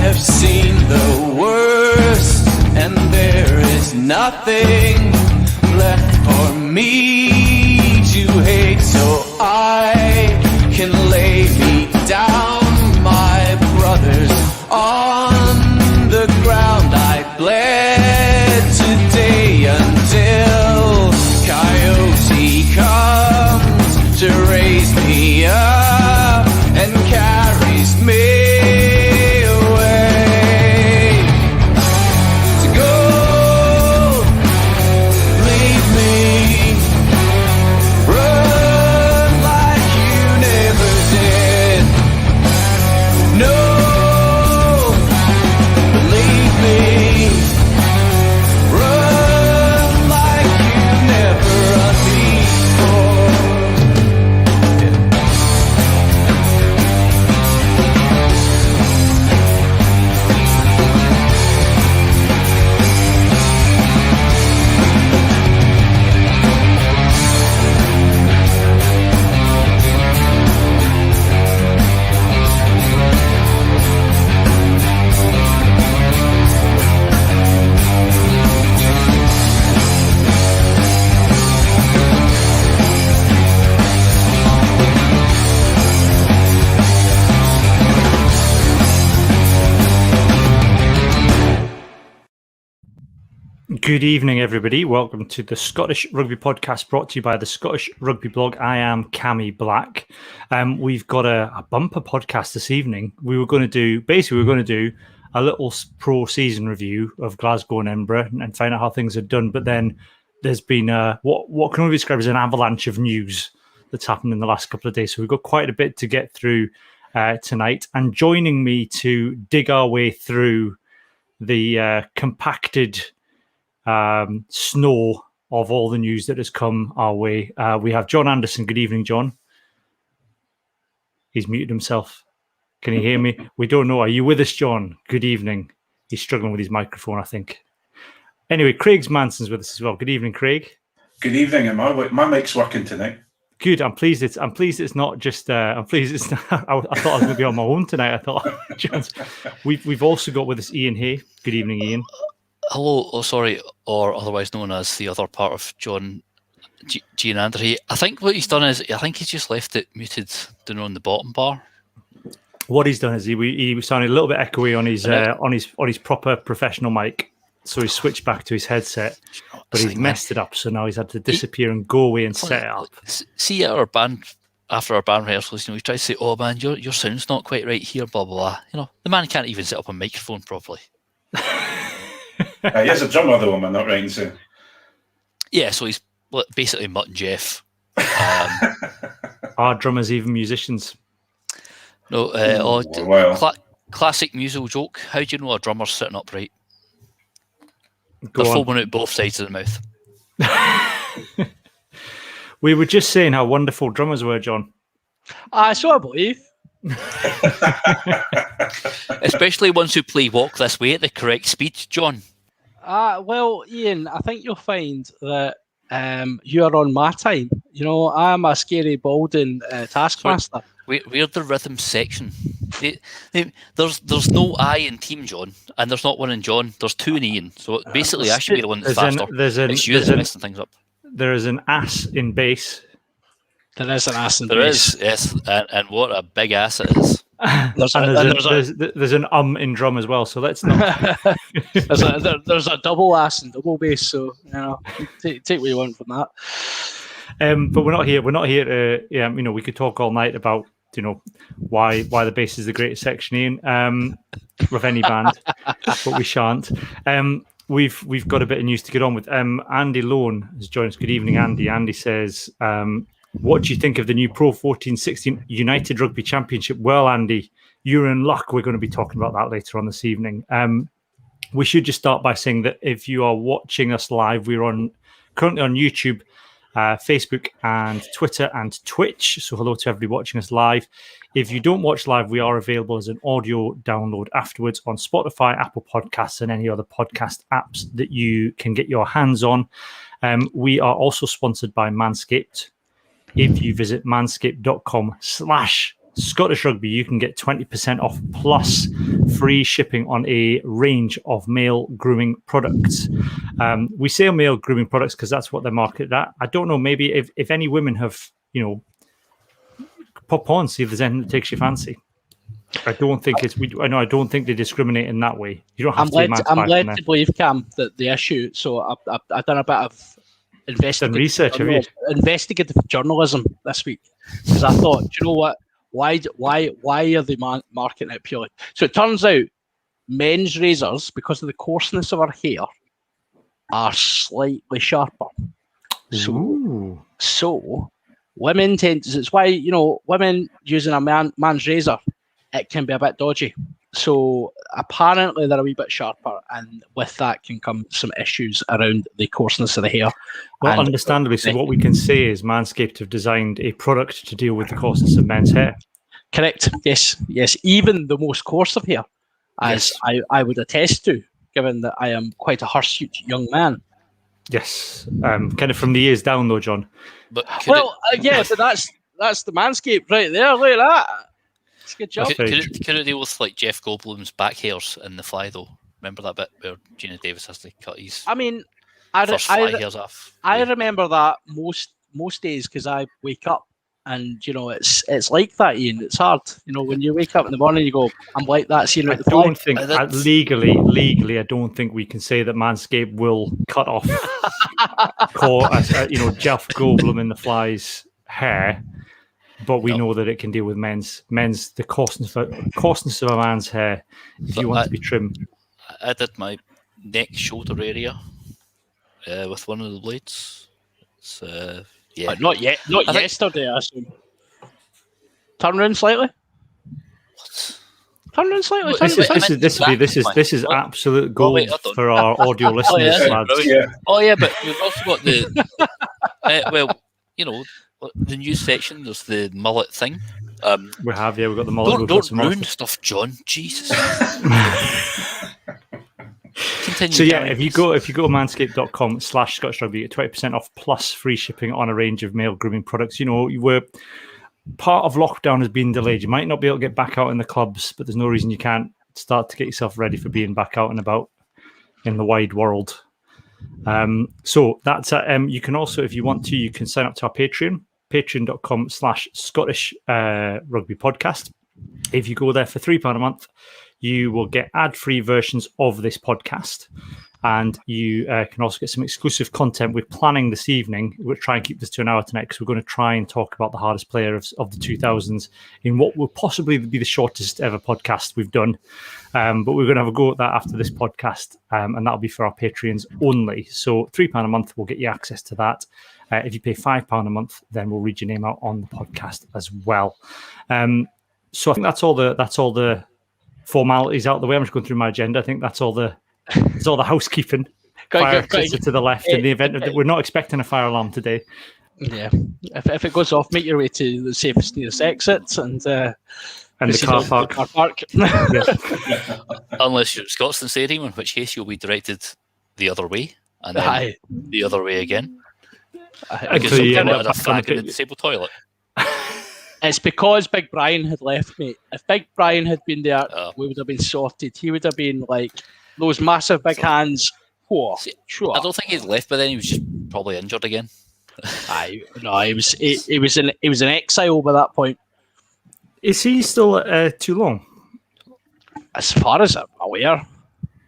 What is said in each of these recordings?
I've seen the worst, and there is nothing left for me to hate, so I can lay me down, my brothers, on the ground. I bled today until Coyote comes to raise me up and carries me Good evening, everybody. Welcome to the Scottish Rugby podcast brought to you by the Scottish Rugby blog. I am Cammy Black. We've got a bumper podcast this evening. We're going to do a little pro season review of Glasgow and Edinburgh and find out how things are done. But then there's been what can only be described as an avalanche of news that's happened in the last couple of days. So we've got quite a bit to get through tonight. And joining me to dig our way through the compacted snow of all the news that has come our way. We have John Anderson. Good evening, John. He's muted himself. Can you hear me? We don't know. Are you with us, John? Good evening. He's struggling with his microphone, I think. Anyway, Craig Manson's with us as well. Good evening, Craig. Good evening. And my mic's working tonight. Good. I'm pleased it's not just. I'm pleased it's not. I thought I was going to be on my own tonight. I thought. We've also got with us Iain Hay. Good evening, Iain. Hello, or otherwise known as the other part of John Gian Andre. I think what he's done is he's just left it muted down on the bottom bar. What he's done is he was sounding a little bit echoey on his proper professional mic, so he switched back to his headset, but he's messed it up. So now he's had to disappear and go away and set it up. See, at our band after our band rehearsals, we try to say, "Oh man, your sound's not quite right here." Blah blah blah. The man can't even set up a microphone properly. He has a drummer though, am I not right? So yeah, so he's basically Mutt and Jeff. Are drummers even musicians? No, classic musical joke. How do you know a drummer's sitting upright? They're foaming out both sides of the mouth. We were just saying how wonderful drummers were, John. So I believe. Especially ones who play Walk This Way at the correct speed, John. Well, Iain, I think you'll find that you are on my time. I'm a scary balding taskmaster. We're the rhythm section. There's no I in team John, and there's not one in John. There's two in Iain. So basically, I should be the one that's faster. It's you that's messing things up. There is an ass in bass. There is an ass in bass. There is, yes. And what a big ass it is. There's an in drum as well, so let's not. there's a double ass and double bass, so take what you want from that. But we're not here. We're not here to. We could talk all night about why the bass is the greatest section of any band, but we shan't. We've got a bit of news to get on with. Andy Lone has joined us. Good evening, Andy. Andy says, what do you think of the new Pro 14-16 United Rugby Championship? Well, Andy, you're in luck. We're going to be talking about that later on this evening. We should just start by saying that if you are watching us live, we're currently on YouTube, Facebook and Twitter and Twitch. So hello to everybody watching us live. If you don't watch live, we are available as an audio download afterwards on Spotify, Apple Podcasts, and any other podcast apps that you can get your hands on. We are also sponsored by Manscaped. If you visit manscaped.com/Scottish Scottish Rugby, you can get 20% off plus free shipping on a range of male grooming products. We say male grooming products because that's what they're marketed at. I don't know, maybe if any women have, pop on, see if there's anything that takes your fancy. I don't think I don't think they discriminate in that way. You don't have I'm led to believe, Cam, that the issue. So I've done a bit of investigative journalism this week because I thought, do you know what? Why are they marketing it purely? So it turns out men's razors, because of the coarseness of our hair, are slightly sharper. So women tend to. It's why women using a man's razor, it can be a bit dodgy. So apparently they're a wee bit sharper, and with that can come some issues around the coarseness of the hair. Well, understandably, so what we can say is Manscaped have designed a product to deal with the coarseness of men's hair. Correct. Yes. Even the most coarse of hair, as I would attest to, given that I am quite a hirsute young man. Yes, kind of from the ears down, though, John. But but that's the Manscaped right there. Look at that. It's a good job. Could it deal with like Jeff Goldblum's back hairs in The Fly, though? Remember that bit where Gina Davis has to cut his first fly hairs off? I remember that most days because I wake up and it's like that, Ian. It's hard. When you wake up in the morning, you go, "I'm like that." Seeing the fly. Don't think legally, I don't think we can say that Manscaped will cut off, Jeff Goldblum in The Fly's hair. But we know that it can deal with men's the coarseness of a man's hair if you want to be trimmed. I did my neck shoulder area with one of the blades. It's, not yesterday, I assume. Turn around slightly. What? Turn around slightly. This is absolute gold for our audio listeners, lads. But we've also got the the news section. There's the mullet thing. We've got the mullet. Don't ruin stuff, John. Jesus. So if you go to manscaped.com/Scottish Rugby, you get 20% off plus free shipping on a range of male grooming products. You were part of lockdown has been delayed. You might not be able to get back out in the clubs, but there's no reason you can't start to get yourself ready for being back out and about in the wide world. So that's you can also, if you want to, you can sign up to our patreon.com/Scottish Rugby podcast. If you go there for £3 a month, you will get ad-free versions of this podcast, and you can also get some exclusive content. We're planning this evening. We'll try and keep this to an hour tonight because we're going to try and talk about the hardest player of the 2000s in what will possibly be the shortest ever podcast we've done. But we're going to have a go at that after this podcast, and that'll be for our Patreons only. So £3 a month will get you access to that. If you pay £5 a month, then we'll read your name out on the podcast as well. So I think that's all the formalities out of the way. I'm just going through my agenda. I think that's all the housekeeping. Fire exit to the left in the event that we're not expecting a fire alarm today. Yeah, if it goes off, make your way to the safest nearest exit and the car park. Unless you're at Scotstoun Stadium, in which case you'll be directed the other way and then the other way again. Because you'll end up in a fag in the disabled toilet. It's because Big Brian had left, mate. If Big Brian had been there, we would have been sorted. He would have been like those massive big hands. Sure. I don't think he'd left by then. He was just probably injured again. He was in exile by that point. Is he still at Toulon? As far as I'm aware,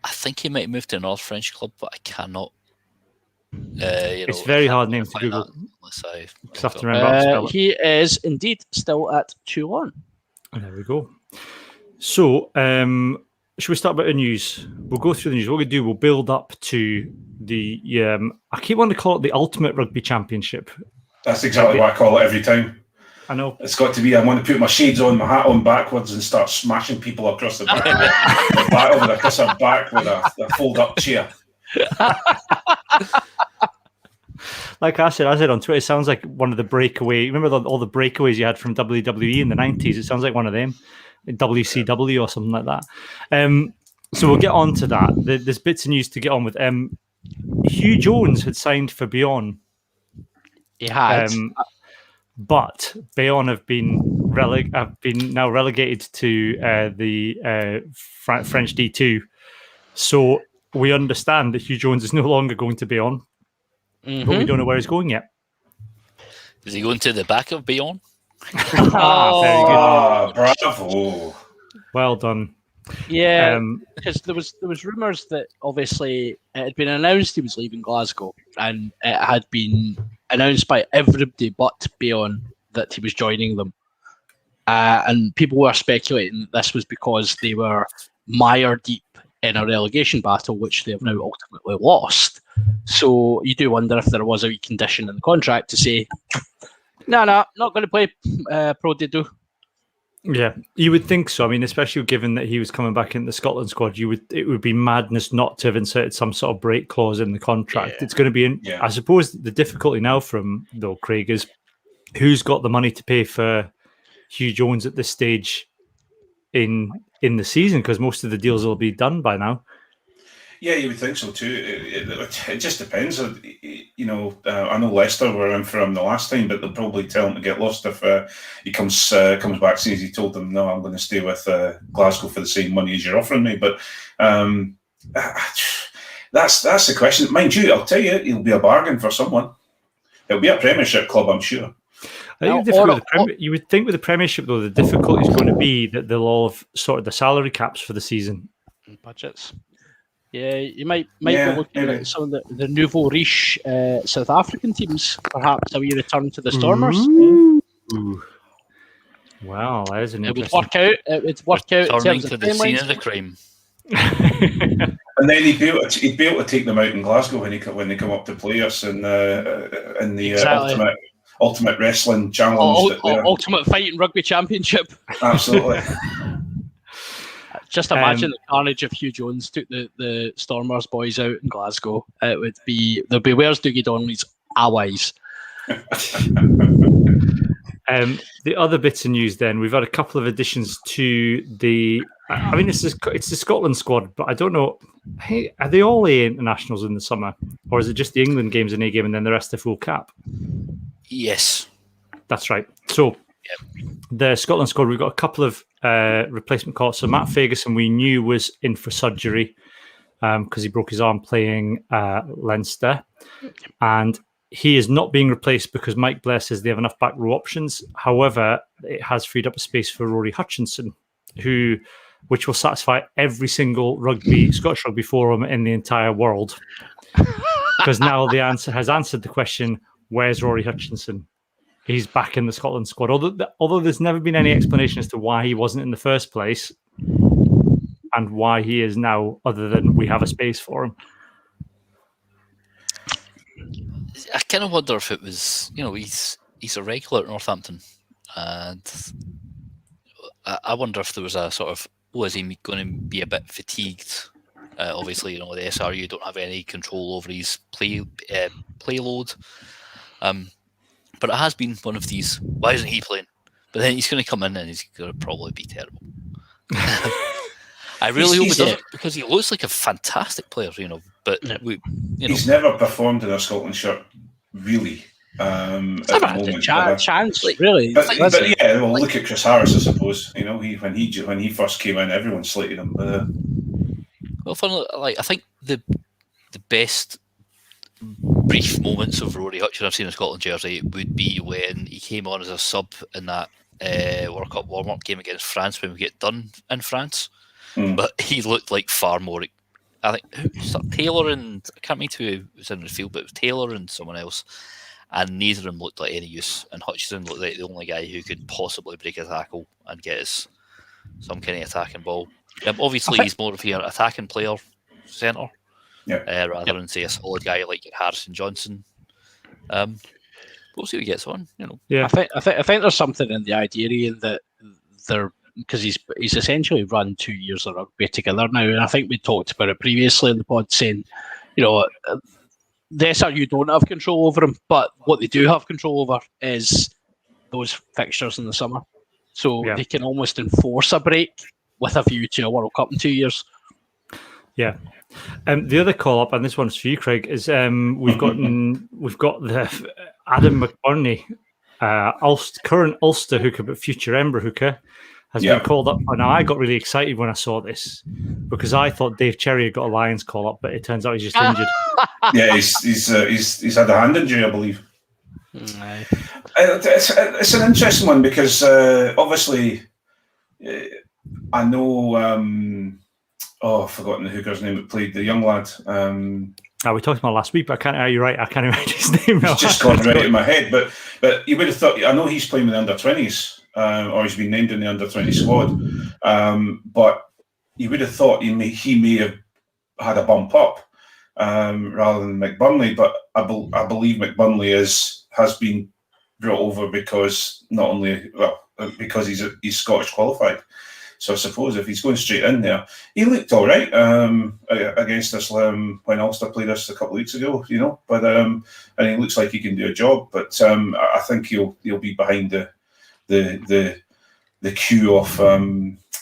I think he might have moved to a North French club, but I cannot. It's a very hard name to Google. Have to remember he is indeed still at Toulon. There we go. So, should we start about the news? We'll go through the news. What we do, we'll build up to the. I keep wanting to call it the Ultimate Rugby Championship. That's exactly what I call it every time. I know. It's got to be, I want to put my shades on, my hat on backwards and start smashing people across the back across their back with a fold-up chair. Like I said on Twitter, it sounds like one of the breakaway. Remember all the breakaways you had from WWE in the 90s? It sounds like one of them, WCW or something like that. So we'll get on to that. There's bits of news to get on with. Hugh Jones had signed for Bayonne. He had. But Bayonne have been now relegated to the French D2. So we understand that Hugh Jones is no longer going to be on, but we don't know where he's going yet. Is he going to the back of Beyond? Very good. Bravo. Well done. Yeah, because there was rumours that obviously it had been announced he was leaving Glasgow, and it had been announced by everybody but Beyond that he was joining them. And people were speculating that this was because they were mire deep in a relegation battle, which they have now ultimately lost. So you do wonder if there was a condition in the contract to say, no, not going to play Pro D2. Yeah, you would think so. I mean, especially given that he was coming back in the Scotland squad, it would be madness not to have inserted some sort of break clause in the contract. Yeah. It's going to be, I suppose, the difficulty now from though Craig is who's got the money to pay for Hugh Jones at this stage in the season, because most of the deals will be done by now. Yeah, you would think so too. It just depends. I know Leicester were in for him the last time, but they'll probably tell him to get lost if he comes back. Since he told them, no, I'm going to stay with Glasgow for the same money as you're offering me. But that's the question. Mind you, I'll tell you, it'll be a bargain for someone. It'll be a Premiership club, I'm sure. I think you would think with the Premiership, though, the difficulty is going to be that they'll all have sorted the salary caps for the season. Budgets. Yeah, you might be looking at some of the nouveau riche South African teams, perhaps a wee return to the Stormers. Ooh. Wow, that is an interesting... It would work out. Turning to the scene of the crime. And then he'd be able to take them out in Glasgow when they come up to play us in the Ultimate Wrestling Challenge. Ultimate Fighting Rugby Championship. Absolutely. Just imagine the carnage if Hugh Jones took the Stormers boys out in Glasgow. It would be, there'd be where's Dougie Donnelly's allies. The other bits of news then, we've had a couple of additions to the... I mean, it's the Scotland squad, but I don't know. Hey, are they all A internationals in the summer? Or is it just the England games an A game and then the rest are full cap? Yes. That's right. So, the Scotland squad, we've got a couple of replacement calls. So, Matt Ferguson, we knew was in for surgery because he broke his arm playing Leinster. And he is not being replaced because Mike Blair says they have enough back row options. However, it has freed up a space for Rory Hutchinson, which will satisfy every single Scottish Rugby forum in the entire world. Because now the answer has answered the question, where's Rory Hutchinson? He's back in the Scotland squad. Although there's never been any explanation as to why he wasn't in the first place and why he is now, other than we have a space for him. I kind of wonder if it was, he's a regular at Northampton. And I wonder if there was a sort of, is he going to be a bit fatigued? Obviously, the SRU don't have any control over his play load. But it has been one of these, why isn't he playing? But then he's going to come in and he's going to probably be terrible. I really hope he doesn't, because he looks like a fantastic player, but he's never performed in a Scotland shirt, really. It's never had a chance, really. But look at Chris Harris, I suppose. When he first came in, everyone slated him. Well, funnily, I think the best brief moments of Rory Hutchinson I've seen in a Scotland jersey would be when he came on as a sub in that World Cup warm-up game against France when we get done in France. But he looked like far more... I think Taylor and... I can't remember who was in the field, but it was Taylor and someone else. And neither of them looked like any use. And Hutchinson looked like the only guy who could possibly break a tackle and get us some kind of attacking ball. Obviously, he's more of an attacking player centre. Rather than say a solid guy like Harrison Johnson. We'll see who gets on. I think there's something in the idea, Ian, that they're, because he's essentially run 2 years of rugby together now, and I think we talked about it previously in the pod, saying, the SRU don't have control over him, but what they do have control over is those fixtures in the summer, so they can almost enforce a break with a view to a World Cup in 2 years. Yeah. The other call up, and this one's for you, Craig, is we've got the Adam McBurney current Ulster hooker, but future Edinburgh hooker, has been called up. And I got really excited when I saw this because I thought Dave Cherry had got a Lions call up, but it turns out he's just injured. Yeah, he's had a hand injury, I believe. It's an interesting one because obviously I know. I've forgotten the hooker's name that played the young lad. We talked about last week, but I can't. You're right. I can't remember his name now. It's just gone right in my head. But you would have thought. I know he's playing with the under-20s, or he's been named in the under-20 squad. But you would have thought he may have had a bump up rather than McBurnley. But I believe McBurnley has been brought over because because he's Scottish qualified. So I suppose if he's going straight in there, he looked all right against us when Ulster played us a couple of weeks ago, But and he looks like he can do a job. But I think he'll be behind the queue of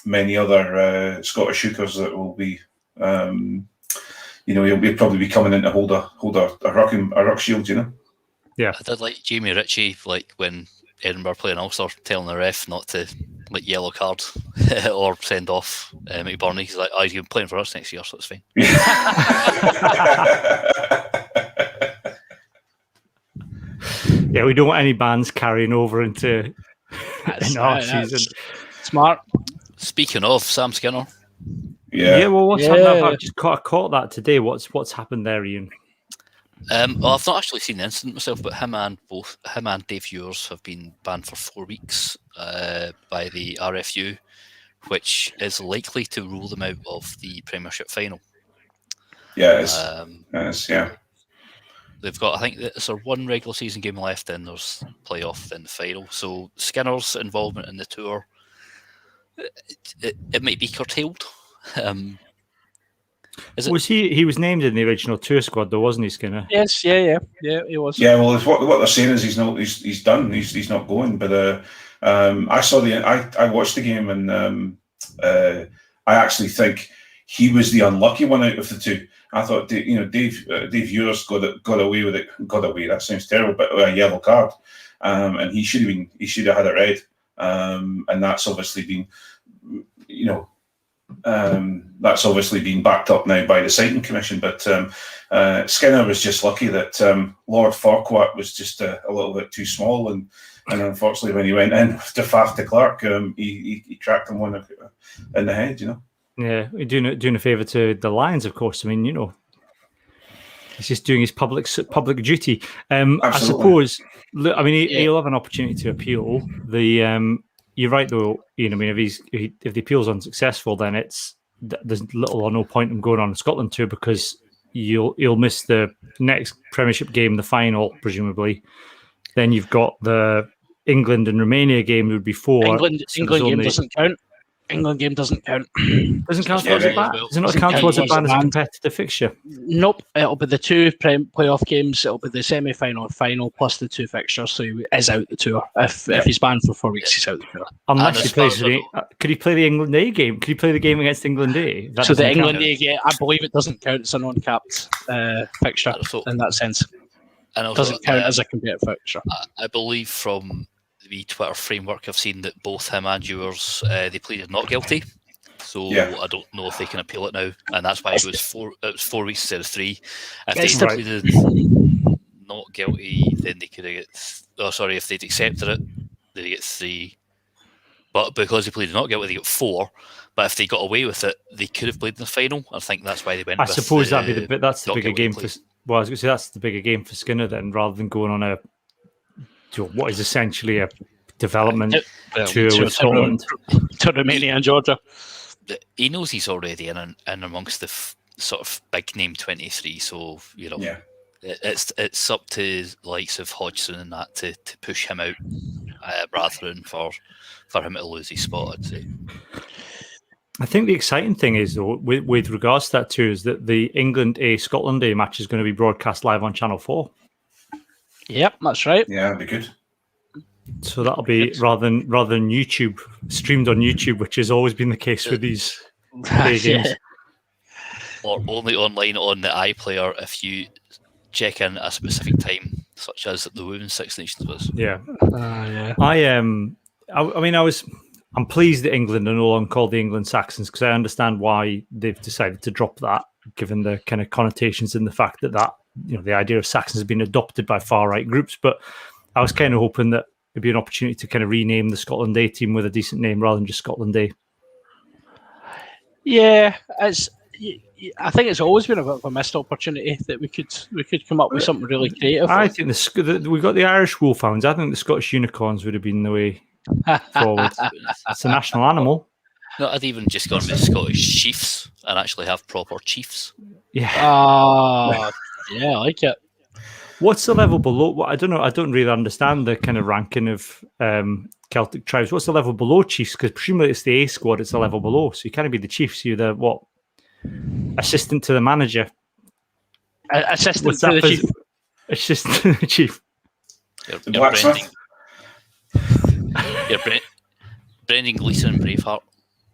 many other Scottish hookers that will be, he'll probably be coming in to hold a ruck shield, Yeah, I did like Jamie Ritchie, like when Edinburgh playing Ulster, telling the ref not to yellow card or send off McBurney. He's like, he's playing for us next year, so it's fine. Yeah, we don't want any bands carrying over into our season. Smart. Speaking of Sam Skinner. Yeah. Well, what's happened? I've just caught that today. What's happened there, Ian? Well, I've not actually seen the incident myself, but him and Dave Ewers have been banned for 4 weeks by the RFU, which is likely to rule them out of the Premiership final. Yeah, it is. Yeah. They've got, I think, there's one regular season game left, then there's playoff, then the final. So Skinner's involvement in the tour, it might be curtailed. He was named in the original tour squad, though, wasn't he, Skinner? Yes, yeah, he was. Yeah, well, what they're saying is he's done. He's not going. But I saw I watched the game, and I actually think he was the unlucky one out of the two. I thought, Dave Ewers got away with it. Got away. That sounds terrible, but a yellow card, and he should have had a red, and that's obviously been, that's obviously been backed up now by the Citing Commission. But Skinner was just lucky that Lord Farquhar was just a little bit too small, and unfortunately when he went in to Faf de Klerk, he cracked him one in the head. Yeah, doing a favour to the Lions, of course. I mean, he's just doing his public duty. I suppose. I mean, he'll have an opportunity to appeal. You're right, though. Ian, I mean, if the appeal's unsuccessful, then there's little or no point in going on the Scotland tour because you'll miss the next Premiership game, the final, presumably. Then you've got the England and Romania game. Would be 4. England game doesn't count. England game doesn't count. Doesn't count towards a ban. Does it not count towards a ban as a competitive fixture? Nope. It'll be the 2 playoff games. It'll be the semi-final and final plus the 2 fixtures. So he is out the tour. If he's banned for 4 weeks, he's out the tour. Unless he plays could he play the England A game? Could he play the game against England A? So the England A game, I believe it doesn't count. It's a non-capped fixture in that sense. And it doesn't count as a competitive fixture. I believe from the Twitter framework, I've seen that both him and Ewers they pleaded not guilty, so I don't know if they can appeal it now, and that's why it was 4 weeks instead of 3. If they pleaded not guilty, then they could have if they'd accepted it, they'd get 3. But because they pleaded not guilty, they got 4. But if they got away with it, they could have played in the final. I think that's why they went. I suppose that's the bigger game for. Well, I was going to say that's the bigger game for Skinner then, rather than going on what is essentially a development tour with Scotland to Romania and Georgia. He knows he's already in amongst the sort of big name 23, so it's up to the likes of Hodgson and that to push him out rather than for him to lose his spot, I'd say. I think the exciting thing is, though, with regards to that too, is that the England A Scotland A match is going to be broadcast live on Channel 4. Yep, that's right. Yeah, that'd be good. So that'll be rather than YouTube, streamed on YouTube, which has always been the case with these games. Or only online on the iPlayer if you check in at a specific time such as the Women's Six Nations was. Yeah. Yeah. I'm pleased that England are no longer called the England Saxons, because I understand why they've decided to drop that, given the kind of connotations and the fact that the idea of Saxons has been adopted by far right groups. But I was kind of hoping that it'd be an opportunity to kind of rename the Scotland Day team with a decent name rather than just Scotland Day. Yeah, I think it's always been a bit of a missed opportunity that we could come up with something really creative. I think we've got the Irish Wolfhounds. I think the Scottish Unicorns would have been the way forward. It's a national animal. No, I'd even just gone with Scottish Chiefs and actually have proper chiefs. Yeah. Yeah, I like it. What's the level below? I don't know. I don't really understand the kind of ranking of Celtic tribes. What's the level below Chiefs? Because presumably it's the A squad. It's a level below. So you can't be the Chiefs. You're the what? Assistant to the manager. Assistant to the chief. Assistant to the chief. The blacksmith. Brendan Gleeson and Braveheart.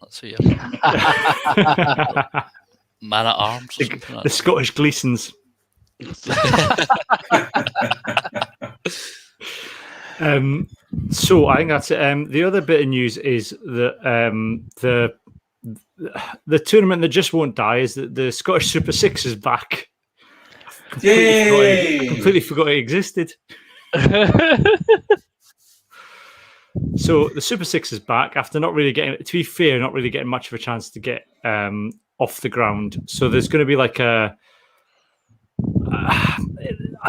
That's who you are. Man at Arms. Or something like the Scottish Gleesons. So I think that's it. The other bit of news is that the tournament that just won't die is that the Scottish Super Six is back. Completely forgot it existed. So the Super Six is back after not really getting much of a chance to get off the ground. So there's going to be like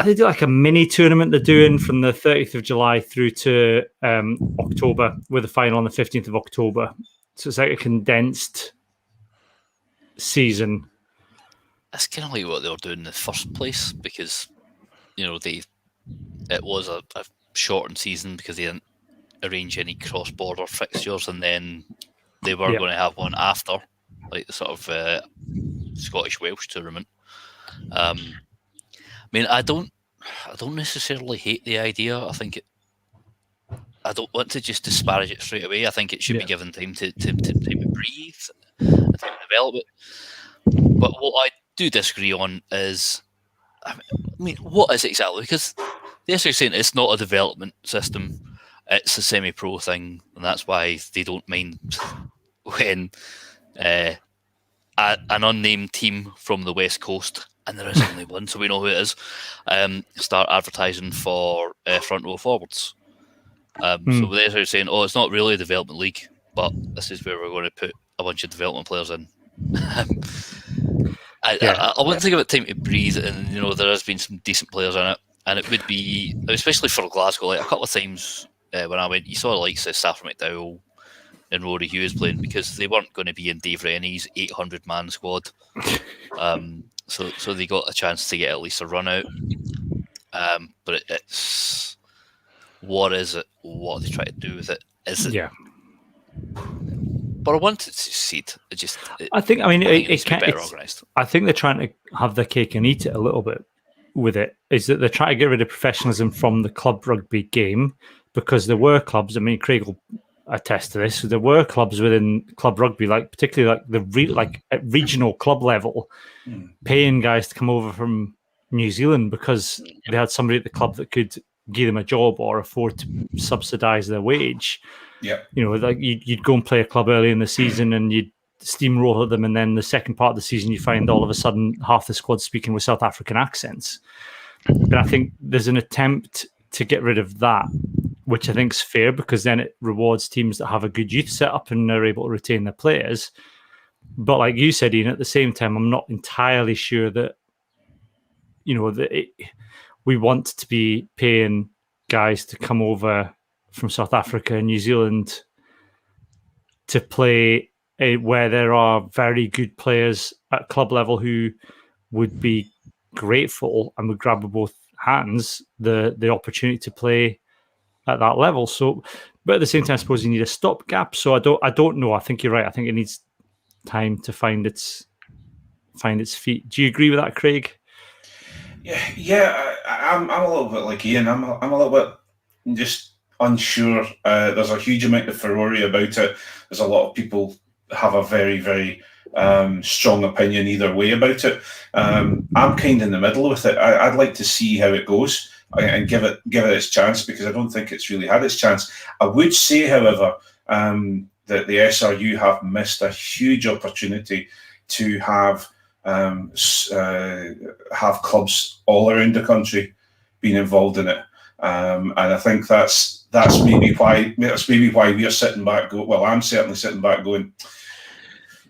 they do like a mini tournament they're doing from the 30th of July through to October, with a final on the 15th of October. So it's like a condensed season. That's kind of like what they were doing in the first place, because it was a shortened season because they didn't arrange any cross-border fixtures, and then they were going to have one after, like the sort of Scottish Welsh tournament. I don't necessarily hate the idea. I don't want to just disparage it straight away. I think it should be given time to breathe, time to develop it. But what I do disagree on is, what is it exactly? Because they're saying it's not a development system, it's a semi-pro thing, and that's why they don't mind when an unnamed team from the West Coast, and there is only one, so we know who it is, start advertising for front row forwards. So they're saying, it's not really a development league, but this is where we're going to put a bunch of development players in. I want to give it time to breathe, and there has been some decent players in it, and it would be, especially for Glasgow, like a couple of times when I went, you saw the likes of Stafford McDowell and Rory Hughes playing, because they weren't going to be in Dave Rennie's 800-man squad. So they got a chance to get at least a run out. But it's what is it? What are they trying to do with it? Is it? Yeah. But I wanted to see it. I think it's better organised. I think they're trying to have their cake and eat it a little bit with it. Is that they're trying to get rid of professionalism from the club rugby game, because there were clubs. Craig will attest to this. There were clubs within club rugby, like particularly like at regional club level, paying guys to come over from New Zealand because they had somebody at the club that could give them a job or afford to subsidise their wage. Yeah, like you'd go and play a club early in the season and you'd steamroll at them, and then the second part of the season you find all of a sudden half the squad speaking with South African accents. But I think there's an attempt to get rid of that, which I think is fair, because then it rewards teams that have a good youth setup and are able to retain their players. But like you said, Ian, at the same time, I'm not entirely sure that we want to be paying guys to come over from South Africa and New Zealand to play where there are very good players at club level who would be grateful and would grab with both hands the opportunity to play at that level. So, but at the same time, I suppose you need a stopgap. So I don't know. I think you're right. I think it needs time to find its feet. Do you agree with that, Craig? Yeah. I'm a little bit like Ian. I'm a little bit just unsure. There's a huge amount of furore about it. There's a lot of people have a very, very strong opinion either way about it. I'm kind of in the middle with it. I'd like to see how it goes. and give it its chance, because I don't think it's really had its chance. I would say, however, that the SRU have missed a huge opportunity to have clubs all around the country being involved in it, and I think that's maybe why we are sitting back. I'm certainly sitting back going,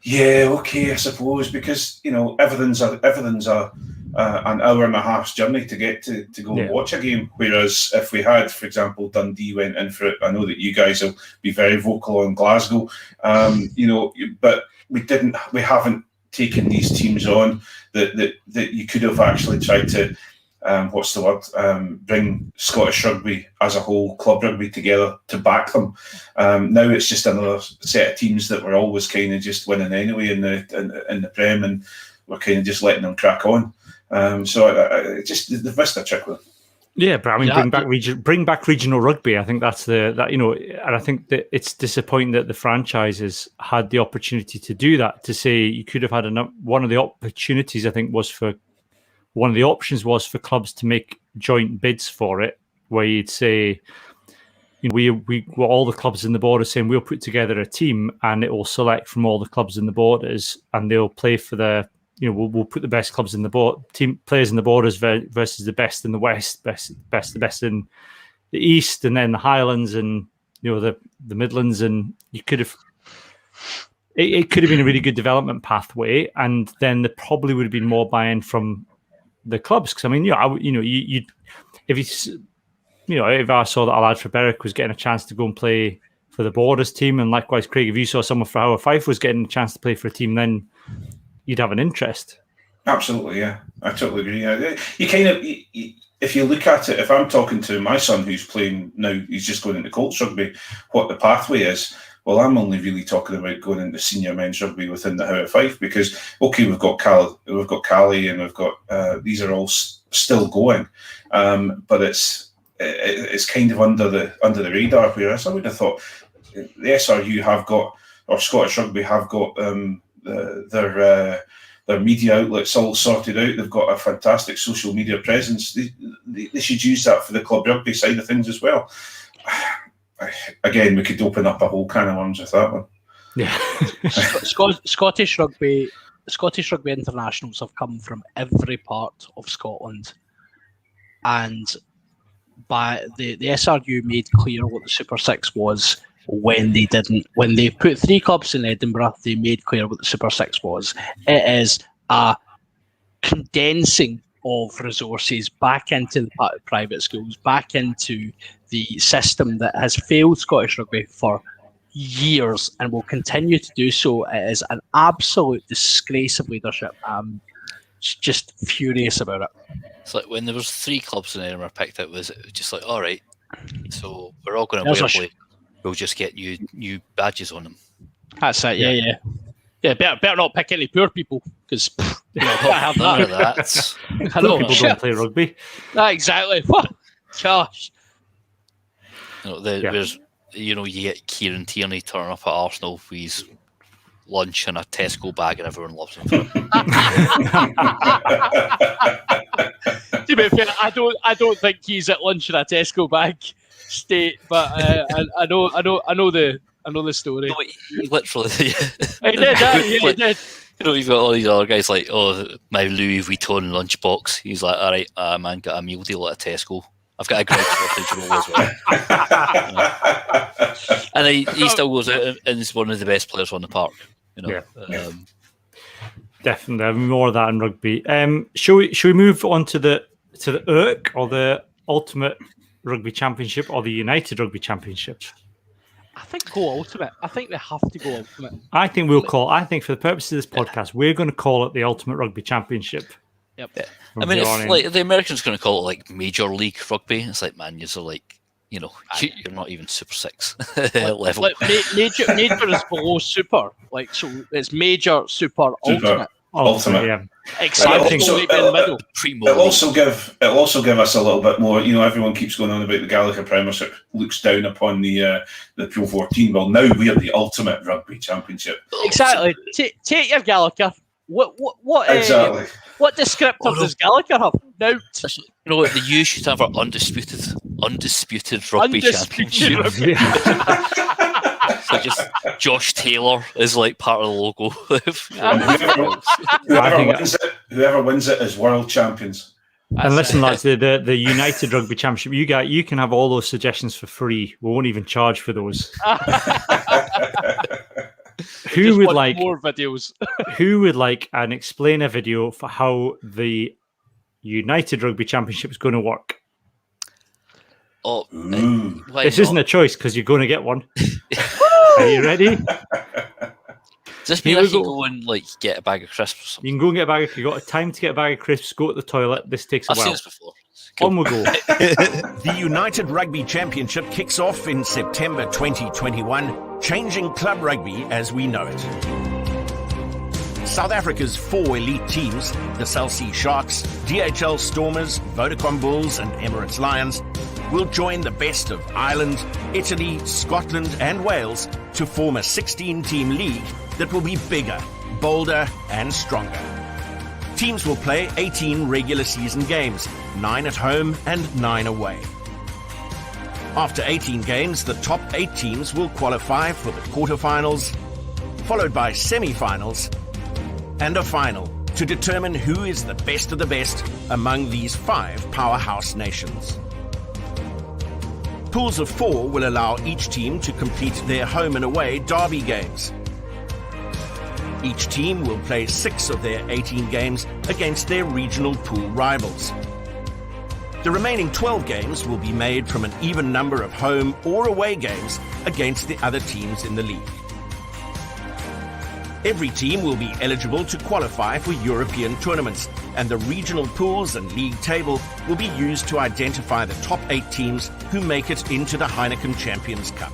yeah, okay, I suppose, because everything's an hour and a half's journey to get to go and watch a game. Whereas if we had, for example, Dundee went in for it, I know that you guys will be very vocal on Glasgow, but we haven't taken these teams on that you could have actually tried to bring Scottish Rugby as a whole, club rugby together to back them. Now it's just another set of teams that were always kind of just winning anyway in the Prem, and we're kind of just letting them crack on. So they've missed a trick with it. Yeah, but I mean, bring back regional rugby. I think and I think that it's disappointing that the franchises had the opportunity to do that. To say you could have had one of the opportunities, I think, one of the options was for clubs to make joint bids for it, where you'd say, we all the clubs in the Borders saying we'll put together a team and it will select from all the clubs in the Borders, and they'll play for we'll put the best clubs in the team players in the Borders versus the best in the West, the best in the East, and then the Highlands and the Midlands, and you could have. It could have been a really good development pathway, and then there probably would have been more buy-in from the clubs. Because I mean, if I saw that a lad for Berwick was getting a chance to go and play for the Borders team, and likewise, Craig, if you saw someone for Howard Fife was getting a chance to play for a team, then you'd have an interest. Absolutely, yeah, I totally agree. You kind of, if you look at it, if I'm talking to my son who's playing now, he's just going into Colts rugby, what the pathway is. Well, I'm only really talking about going into senior men's rugby within the Howard Fife, because we've got Cali, and we've got these are all still going, but it's kind of under the radar. Whereas I would have thought the SRU have got, or Scottish Rugby have got their media outlets all sorted out. They've got a fantastic social media presence. They should use that for the club rugby side of things as well. Again, we could open up a whole can of worms with that one. Yeah, Scottish Rugby internationals have come from every part of Scotland, and by the SRU made clear what the Super Six was when they put 3 clubs in Edinburgh. They made clear what the Super Six was. It is a condensing of resources back into the private schools, back into the system that has failed Scottish Rugby for years and will continue to do so. It is an absolute disgrace of leadership. I'm just furious about it. It's like when there was 3 clubs in Edinburgh picked, it was just like, all right, so we're all going to wear blue. We'll just get new badges on them. That's it. Yeah. Better not pick any poor people, because I have none of that. I know people don't play rugby. Exactly. What? Gosh. There's you get Kieran Tierney turning up at Arsenal with his lunch in a Tesco bag, and everyone loves him for it. To be fair, I don't think he's at lunch in a Tesco bag state, but I know the story. No, he literally. He did. You've got all these other guys like, my Louis Vuitton lunchbox. He's like, all right, man, got a meal deal at a Tesco. I've got a great sausage roll as well. And he still goes out and is one of the best players on the park. Definitely, more of that in rugby. Shall we move on to the IRC, or the Ultimate Rugby Championship, or the United Rugby Championship? I think go Ultimate. I think they have to go Ultimate. I think for the purpose of this podcast, we're going to call it the Ultimate Rugby Championship. Yep. Yeah. I mean, if like the Americans going to call it like Major League Rugby, it's like, man, you're like, you're not even Super Six level. Major is below Super, so it's Major, Super, Ultimate. Yeah. Exactly. It'll also give us a little bit more. Everyone keeps going on about the Gallagher Premiership looks down upon the Pro 14. Well, now we're the Ultimate Rugby Championship. Exactly. Take your Gallagher, What Exactly. what descriptor does Gallagher have? No. You know what? The U should stand for undisputed rugby championship. Rugby. So just Josh Taylor is like part of the logo. Whoever wins it is world champions. And listen, lads, the United Rugby Championship, you can have all those suggestions for free. We won't even charge for those. Who would like more videos? Who would like an explainer video for how the United Rugby Championship is going to work? Oh, this isn't a choice because you're going to get one. Are you ready? Does this mean I can go and like get a bag of crisps or something? You can go and get a bag. If you've got time to get a bag of crisps, go to the toilet. This takes a I've while. seen this before. Cool. On we go. The United Rugby Championship kicks off in September 2021, changing club rugby as we know it. South Africa's 4 elite teams, the Cell C Sharks, DHL Stormers, Vodacom Bulls and Emirates Lions, will join the best of Ireland, Italy, Scotland and Wales to form a 16-team league that will be bigger, bolder and stronger. Teams will play 18 regular season games, 9 at home and 9 away. After 18 games, the top 8 teams will qualify for the quarterfinals, followed by semi-finals and a final to determine who is the best of the best among these 5 powerhouse nations. Pools of 4 will allow each team to complete their home and away derby games. Each team will play 6 of their 18 games against their regional pool rivals. The remaining 12 games will be made from an even number of home or away games against the other teams in the league. Every team will be eligible to qualify for European tournaments, and the regional pools and league table will be used to identify the top 8 teams who make it into the Heineken Champions Cup.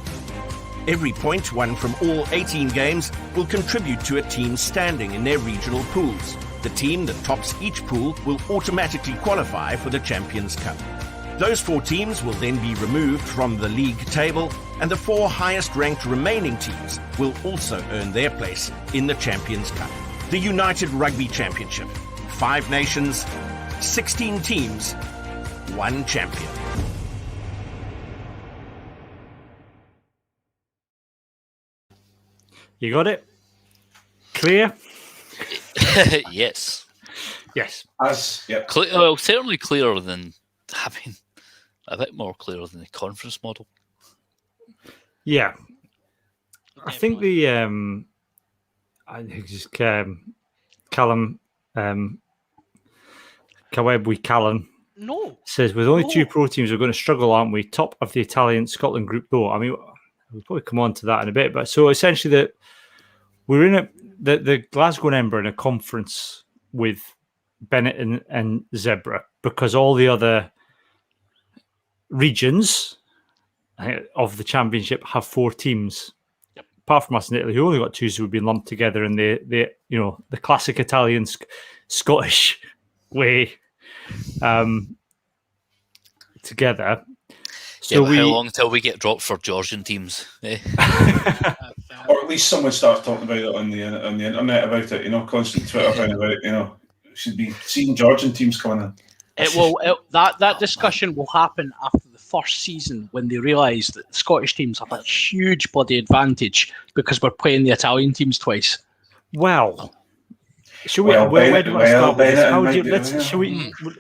Every point won from all 18 games will contribute to a team's standing in their regional pools. The team that tops each pool will automatically qualify for the Champions Cup. Those 4 teams will then be removed from the league table, and the 4 highest-ranked remaining teams will also earn their place in the Champions Cup. The United Rugby Championship. 5 nations, 16 teams, 1 champion. You got it? Clear? Yes. Yes. Yep. Well, certainly clearer than having a bit more clearer than the conference model. Yeah. I think the I think just Callum Kawebwe Callan says with only 2 pro teams we're going to struggle, aren't we? Top of the Italian Scotland group though. I mean, we'll probably come on to that in a bit, but so essentially that we're in the Glasgow and Edinburgh in a conference with Bennett and Zebra because all the other regions of the championship have 4 teams. Yep. Apart from us in Italy, who only got 2, so we've been lumped together in the classic Italian Scottish way together. So how long until we get dropped for Georgian teams? Eh? Or at least someone starts talking about it on the internet about it. Constant Twitter thing about it. Should be seeing Georgian teams coming in. That discussion will happen after the first season when they realise that the Scottish teams have a huge bloody advantage because we're playing the Italian teams twice. Well, should we? Where do I start with this?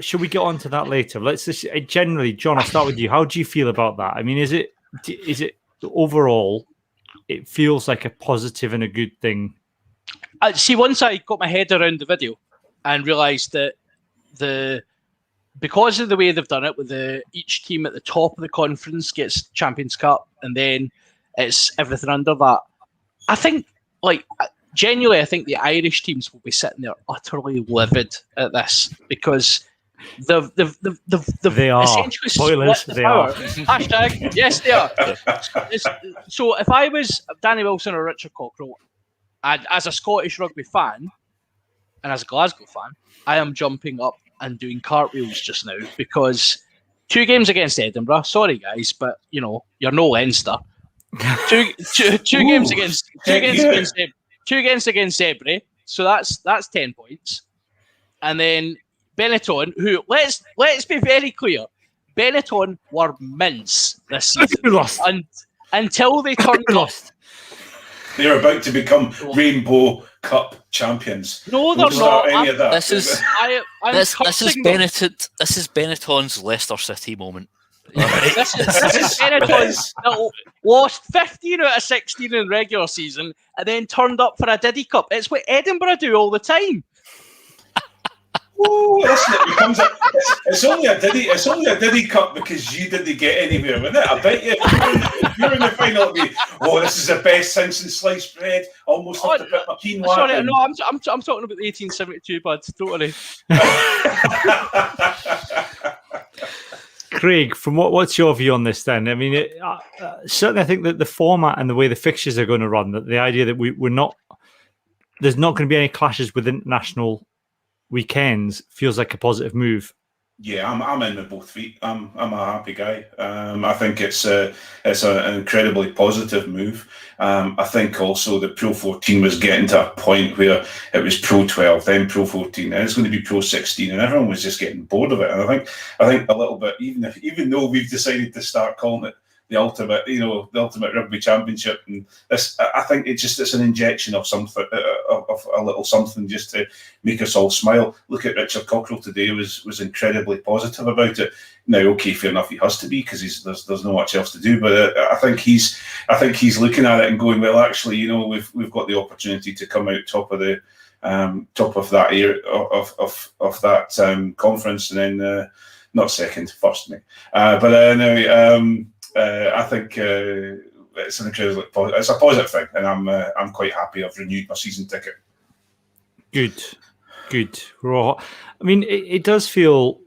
Should we get on to that later? Let's just generally, John. I'll start with you. How do you feel about that? I mean, is it overall? It feels like a positive and a good thing. See, once I got my head around the video and realised that because of the way they've done it, with each team at the top of the conference gets Champions Cup, and then it's everything under that. I think, genuinely, I think the Irish teams will be sitting there utterly livid at this because they are essentially spoilers. They are. Hashtag yes, they are. So if I was Danny Wilson or Richard Cockrell, and as a Scottish rugby fan and as a Glasgow fan, I am jumping up and doing cartwheels just now because 2 games against Edinburgh. Sorry guys, but you're no Leinster. Two games against Zebre. So that's 10 points. And then Benetton, who let's be very clear, Benetton were mince this season. Lost. Until they turned up. Lost. They're about to become Rainbow Cup champions. No, they're Don't start not. any of that. This is I'm this is cursing them. This is Benetton's Leicester City moment. This is Benetton that lost 15 out of 16 in regular season and then turned up for a Diddy Cup. It's what Edinburgh do all the time. Oh, listen, it's only a Diddy Cup because you didn't get anywhere, wasn't it? I bet you if you're in the final, it'll be, this is the best since sliced bread. Almost have to put my quinoa. Sorry, in. no, I'm talking about the 1872, bud. Don't worry. Craig, from what's your view on this then? I mean, certainly I think that the format and the way the fixtures are going to run, that the idea that there's not going to be any clashes with international weekends feels like a positive move. Yeah, I'm in with both feet. I'm a happy guy. I think it's an incredibly positive move. I think also that Pro 14 was getting to a point where it was Pro 12, then Pro 14, and it's going to be Pro 16, and everyone was just getting bored of it. And I think a little bit, even though we've decided to start calling it the ultimate Rugby Championship, and this, I think it's an injection of something, of a little something just to make us all smile. Look at Richard Cockrell today; was incredibly positive about it. Now, okay, fair enough, he has to be because there's not much else to do. But I think he's looking at it and going, well, actually, we've got the opportunity to come out top of the top of that area of that conference, and then not second, first, mate. But anyway. I think it's an incredibly it's a positive thing, and I'm quite happy. I've renewed my season ticket. Good. Raw. I mean, it does feel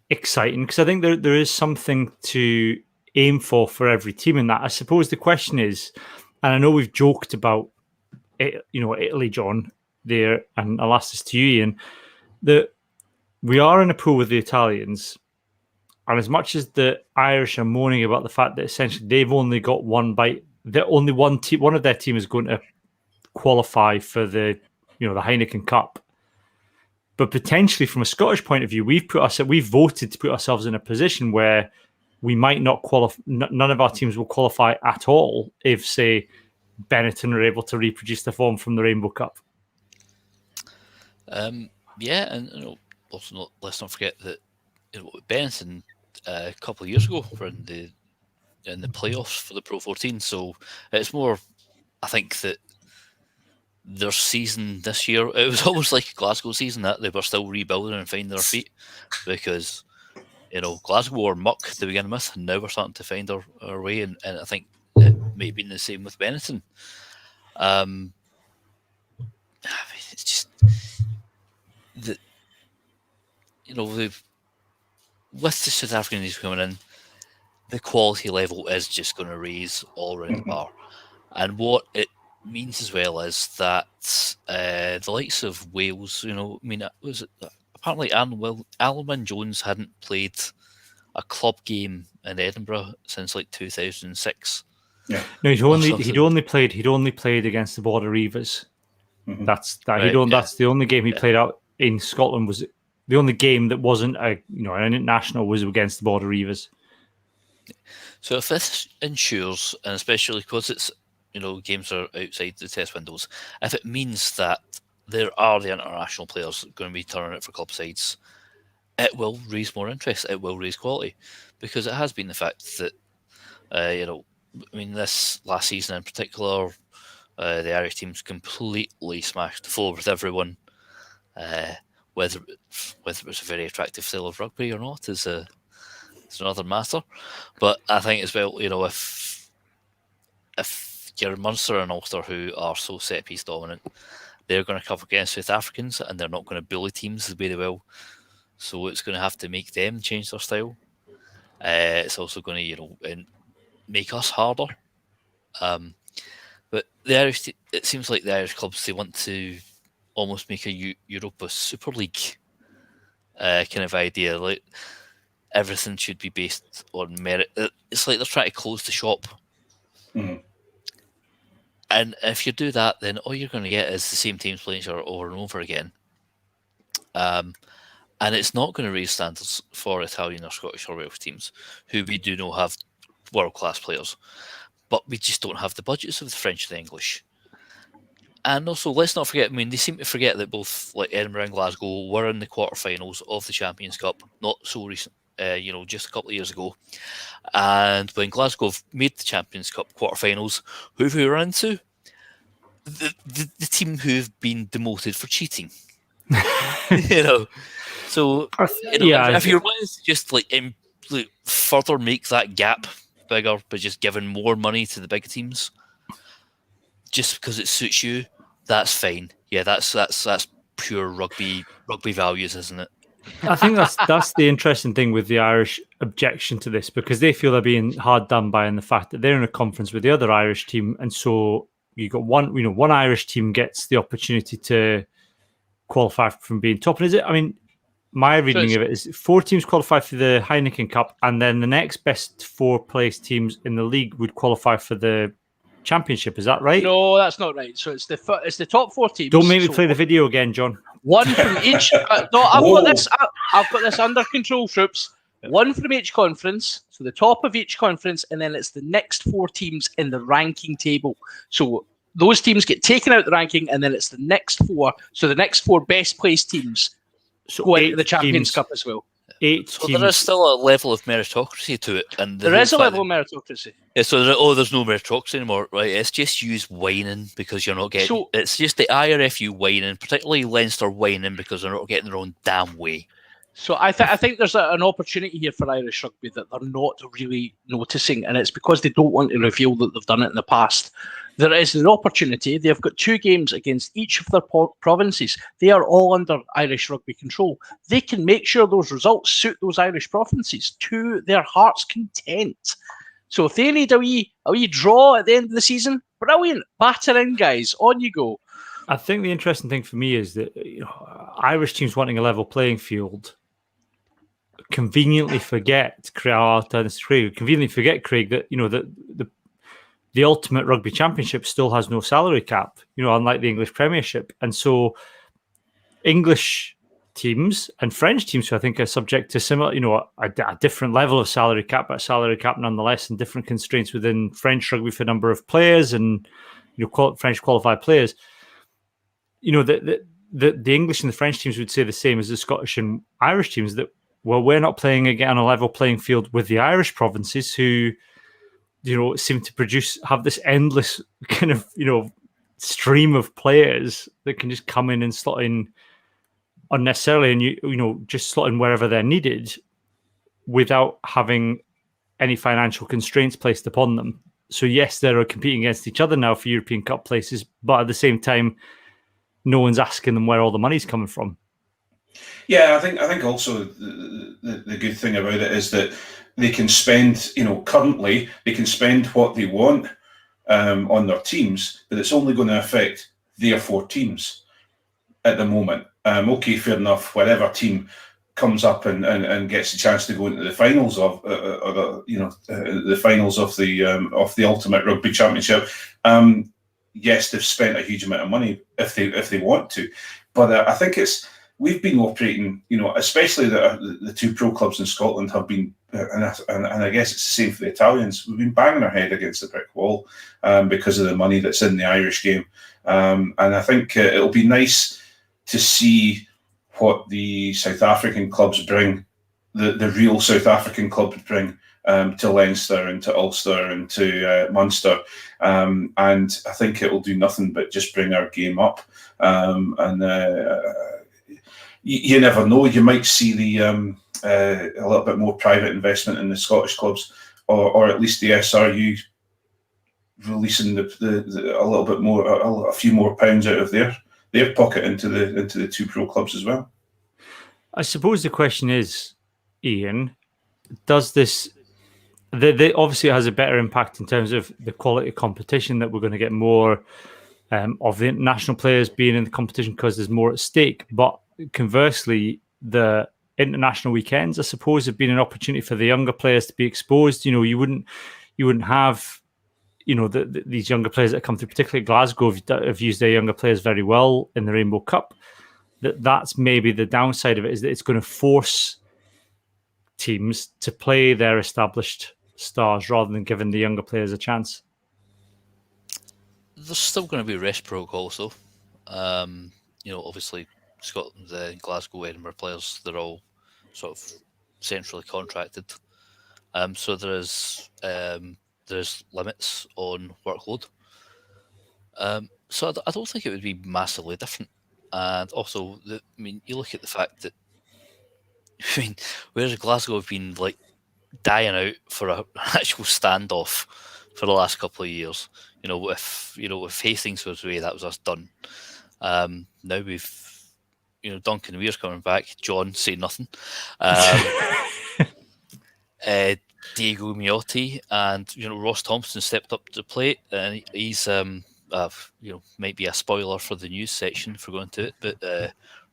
exciting because I think there is something to aim for every team in that. I suppose the question is, and I know we've joked about it, Italy, John, there, and I'll ask this to you, Iain, that we are in a pool with the Italians. And as much as the Irish are moaning about the fact that essentially they've only got one bite, that only one of their team is going to qualify for the Heineken Cup. But potentially, from a Scottish point of view, we've voted to put ourselves in a position where we might not qualify. None of our teams will qualify at all if, say, Benetton are able to reproduce the form from the Rainbow Cup. Yeah, and also let's not forget that Benetton a couple of years ago were in the playoffs for the Pro 14. So it's more, I think that their season this year, it was almost like a Glasgow season that they were still rebuilding and finding their feet because Glasgow were muck to begin with, and now we're starting to find our way, and I think it may have been the same with Benetton. I mean, it's just that with the South African teams coming in, the quality level is just going to raise all around the bar. And what it means as well is that the likes of Wales, apparently Alan Wynne-Jones hadn't played a club game in Edinburgh since like 2006. Yeah. No, he'd only played against the Border Reivers. Mm-hmm. That's the only game he played out in Scotland. Was the only game that wasn't an international was against the Border Reivers. So if this ensures, and especially because it's games are outside the test windows, if it means that there are the international players going to be turning it for club sides, it will raise more interest. It will raise quality, because it has been the fact that this last season in particular, the Irish teams completely smashed the floor with everyone. Whether it was a very attractive style of rugby or not is another matter. But I think as well, if you're Munster and Ulster, who are so set piece dominant, they're going to come against South Africans, and they're not going to bully teams the way they will. So it's going to have to make them change their style. It's also going to make us harder. But the Irish, it seems like the Irish clubs, they want to almost make a Europa Super League kind of idea. Like everything should be based on merit. It's like they're trying to close the shop. Mm-hmm. And if you do that, then all you're going to get is the same teams playing each other over and over again. And it's not going to raise standards for Italian or Scottish or Welsh teams, who we do know have world-class players. But we just don't have the budgets of the French and the English. And also, let's not forget, I mean, they seem to forget that both like Edinburgh and Glasgow were in the quarterfinals of the Champions Cup, not so recent, just a couple of years ago. And when Glasgow made the Champions Cup quarterfinals, who have we run into? The team who've been demoted for cheating. So if you're wanting to just further make that gap bigger by just giving more money to the big teams, just because it suits you, that's fine. Yeah, that's pure rugby values, isn't it? I think that's the interesting thing with the Irish objection to this, because they feel they're being hard done by in the fact that they're in a conference with the other Irish team, and so you got one Irish team gets the opportunity to qualify from being top. And is it? I mean, my reading of it is 4 teams qualify for the Heineken Cup, and then the next best 4 place teams in the league would qualify for the Championship. Is that right? No, that's not right. So it's the top 4 teams. Don't make me play the video again, John. One from each. No, I've got this under control, troops. 1 from each conference. So the top of each conference, and then it's the next 4 teams in the ranking table. So those teams get taken out the ranking, and then it's the next 4. So the next 4 best placed teams go into the Champions Cup as well. 8 so teams. There is still a level of meritocracy to it, and there is a level of meritocracy. Yeah, so there's no meritocracy anymore, right? It's just you whining because you're not getting. So, it's just the IRFU whining, particularly Leinster whining because they're not getting their own damn way. So I think there's an opportunity here for Irish rugby that they're not really noticing, and it's because they don't want to reveal that they've done it in the past. There is an opportunity. They've got 2 games against each of their provinces. They are all under Irish rugby control. They can make sure those results suit those Irish provinces to their heart's content. So if they need a wee draw at the end of the season, brilliant. Batter in, guys. On you go. I think the interesting thing for me is that Irish teams wanting a level playing field conveniently forget Craig, that the ultimate rugby championship still has no salary cap, unlike the English Premiership. And so English teams and French teams, who I think are subject to similar, a different level of salary cap, but a salary cap nonetheless, and different constraints within French rugby for number of players and French qualified players. The English and the French teams would say the same as the Scottish and Irish teams, that we're not playing again on a level playing field with the Irish provinces, who seem to have this endless kind of stream of players that can just come in and slot in unnecessarily, and just slot in wherever they're needed without having any financial constraints placed upon them. So yes, they're competing against each other now for European Cup places, but at the same time, no one's asking them where all the money's coming from. Yeah, I think also the good thing about it is that they can spend, currently they can spend what they want on their teams, but it's only going to affect their 4 teams at the moment. Okay, fair enough. Whatever team comes up and gets a chance to go into the finals of, the finals of the Ultimate Rugby Championship. Yes, they've spent a huge amount of money if they want to, but I think we've been operating, especially the 2 pro clubs in Scotland have been, and I guess it's the same for the Italians. We've been banging our head against the brick wall because of the money that's in the Irish game, and I think it'll be nice to see what the South African clubs bring, the real South African clubs bring to Leinster and to Ulster and to Munster, and I think it will do nothing but just bring our game up, You never know. You might see a little bit more private investment in the Scottish clubs, or at least the SRU releasing a little bit more, a few more pounds out of their pocket into the 2 pro clubs as well. I suppose the question is, Ian, does this? Obviously, it has a better impact in terms of the quality of competition, that we're going to get more of the international players being in the competition because there's more at stake. But conversely, the international weekends, I suppose, have been an opportunity for the younger players to be exposed. You wouldn't have these younger players that come through, particularly Glasgow, have used their younger players very well in the Rainbow Cup. That's maybe the downside of it, is that it's going to force teams to play their established stars rather than giving the younger players a chance. There's still going to be rest protocols, though. Obviously Scotland, Glasgow, Edinburgh players, they're all sort of centrally contracted. So there's limits on workload. So I don't think it would be massively different. And also, you look at the fact that, whereas Glasgow have been like dying out for an actual standoff for the last couple of years. If Hastings was away, that was us done. Now we've, Duncan Weir's coming back. John, say nothing. Diego Miotti and Ross Thompson stepped up to the plate, and he's might be a spoiler for the news section if we're going to it, but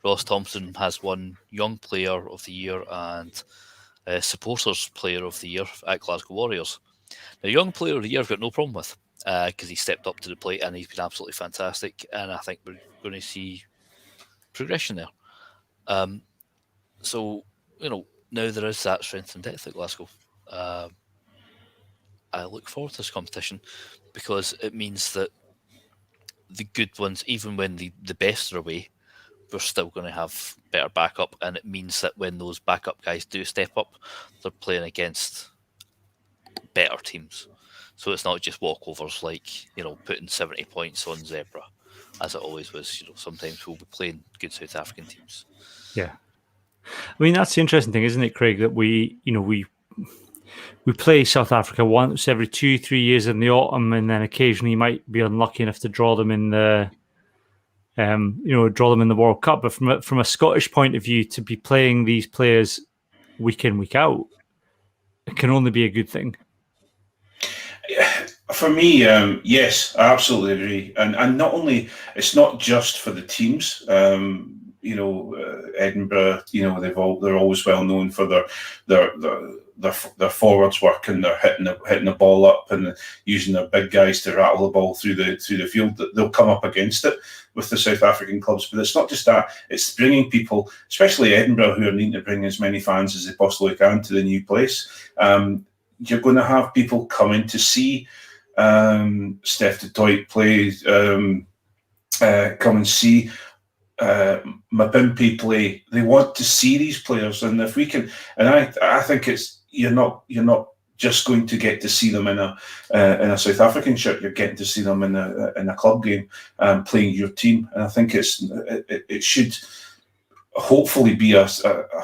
Ross Thompson has won Young Player of the Year and Supporters Player of the Year at Glasgow Warriors. Now, Young Player of the Year I've got no problem with, because he stepped up to the plate and he's been absolutely fantastic, and I think we're going to see progression there. So now there is that strength and depth at Glasgow. I look forward to this competition because it means that the good ones, even when the best are away, we're still going to have better backup, and it means that when those backup guys do step up, they're playing against better teams. So it's not just walkovers like, putting 70 points on Zebra, as it always was. Sometimes we'll be playing good South African teams. Yeah. I mean, that's the interesting thing, isn't it, Craig, that we play South Africa once every 2-3 years in the autumn, and then occasionally might be unlucky enough to draw them in the World Cup. But from a Scottish point of view, to be playing these players week in, week out, it can only be a good thing. For me, yes, I absolutely agree. And not only, it's not just for the teams. Edinburgh, they're always well known for their forwards work, and they're hitting the ball up and using their big guys to rattle the ball through the field. They'll come up against it with the South African clubs, but it's not just that. It's bringing people, especially Edinburgh, who are needing to bring as many fans as they possibly can to the new place. You're going to have people coming to see Steph de Toit play, come and see Mapimpi play. They want to see these players, and if we can, and I think it's you're not just going to get to see them in a South African shirt. You're getting to see them in a club game, playing your team, and I think it should hopefully be a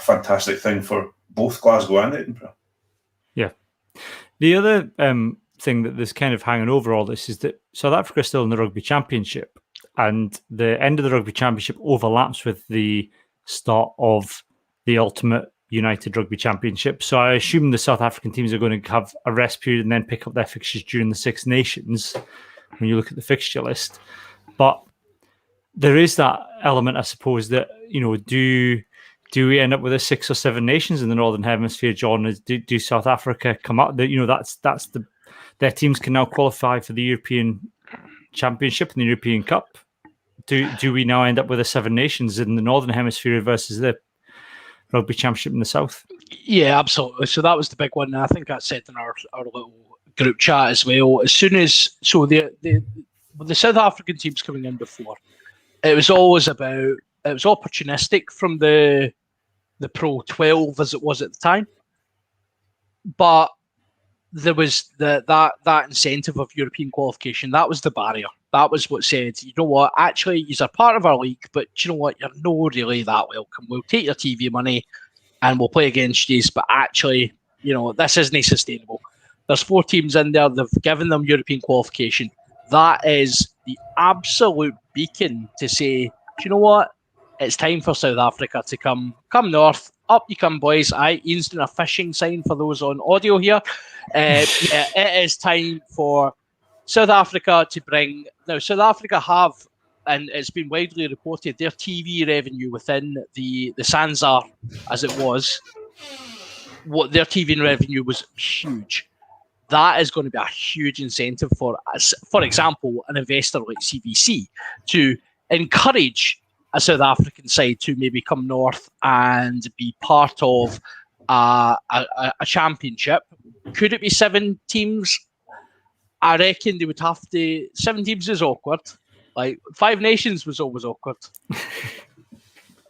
fantastic thing for both Glasgow and Edinburgh. Yeah. The other thing that is kind of hanging over all this is that South Africa is still in the Rugby Championship, and the end of the Rugby Championship overlaps with the start of the Ultimate United Rugby Championship. So I assume the South African teams are going to have a rest period and then pick up their fixtures during the Six Nations when you look at the fixture list. But there is that element, I suppose, that, do we end up with a 6 or 7 nations in the Northern Hemisphere, John? Do South Africa come up? Their teams can now qualify for the European Championship and the European Cup. Do we now end up with a 7 nations in the Northern Hemisphere versus the Rugby Championship in the South? Yeah, absolutely. So that was the big one. And I think I said in our little group chat as well. As soon as the South African teams coming in before, it was opportunistic from the Pro 12 as it was at the time, but there was that incentive of European qualification. That was the barrier. That was what said, actually, you're part of our league, but you know what, you're not really that welcome. We'll take your TV money and we'll play against you, but actually, this isn't sustainable. There's 4 teams in there. They've given them European qualification. That is the absolute beacon to say, do you know what? It's time for South Africa to come north. Up you come, boys. Ian's doing a fishing sign for those on audio here. It is time for South Africa to bring... Now, South Africa have, and it's been widely reported, their TV revenue within the SANZAR, as it was, what their TV revenue was huge. that is going to be a huge incentive for example, an investor like CVC to encourage a South African side to maybe come north and be part of a championship. Could it be 7 teams? I reckon they would have to. 7 teams is awkward. Like 5 nations was always awkward.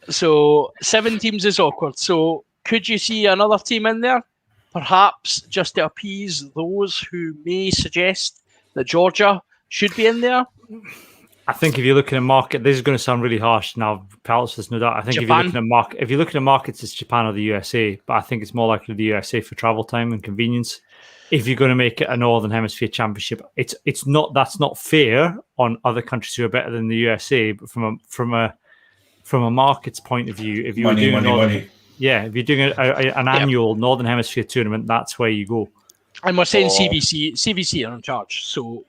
So 7 teams is awkward. So could you see another team in there? Perhaps just to appease those who may suggest that Georgia should be in there. I think if you're looking at market, this is going to sound really harsh now, Palace, there's no doubt. I think Japan. if you're looking at markets, it's Japan or the USA, but I think it's more likely the USA for travel time and convenience. If you're going to make it a Northern Hemisphere championship, that's not fair on other countries who are better than the USA, but from a market's point of view, if you're doing money. Yeah, if you're doing an annual Northern Hemisphere tournament, that's where you go. And we're saying CVC are in charge, so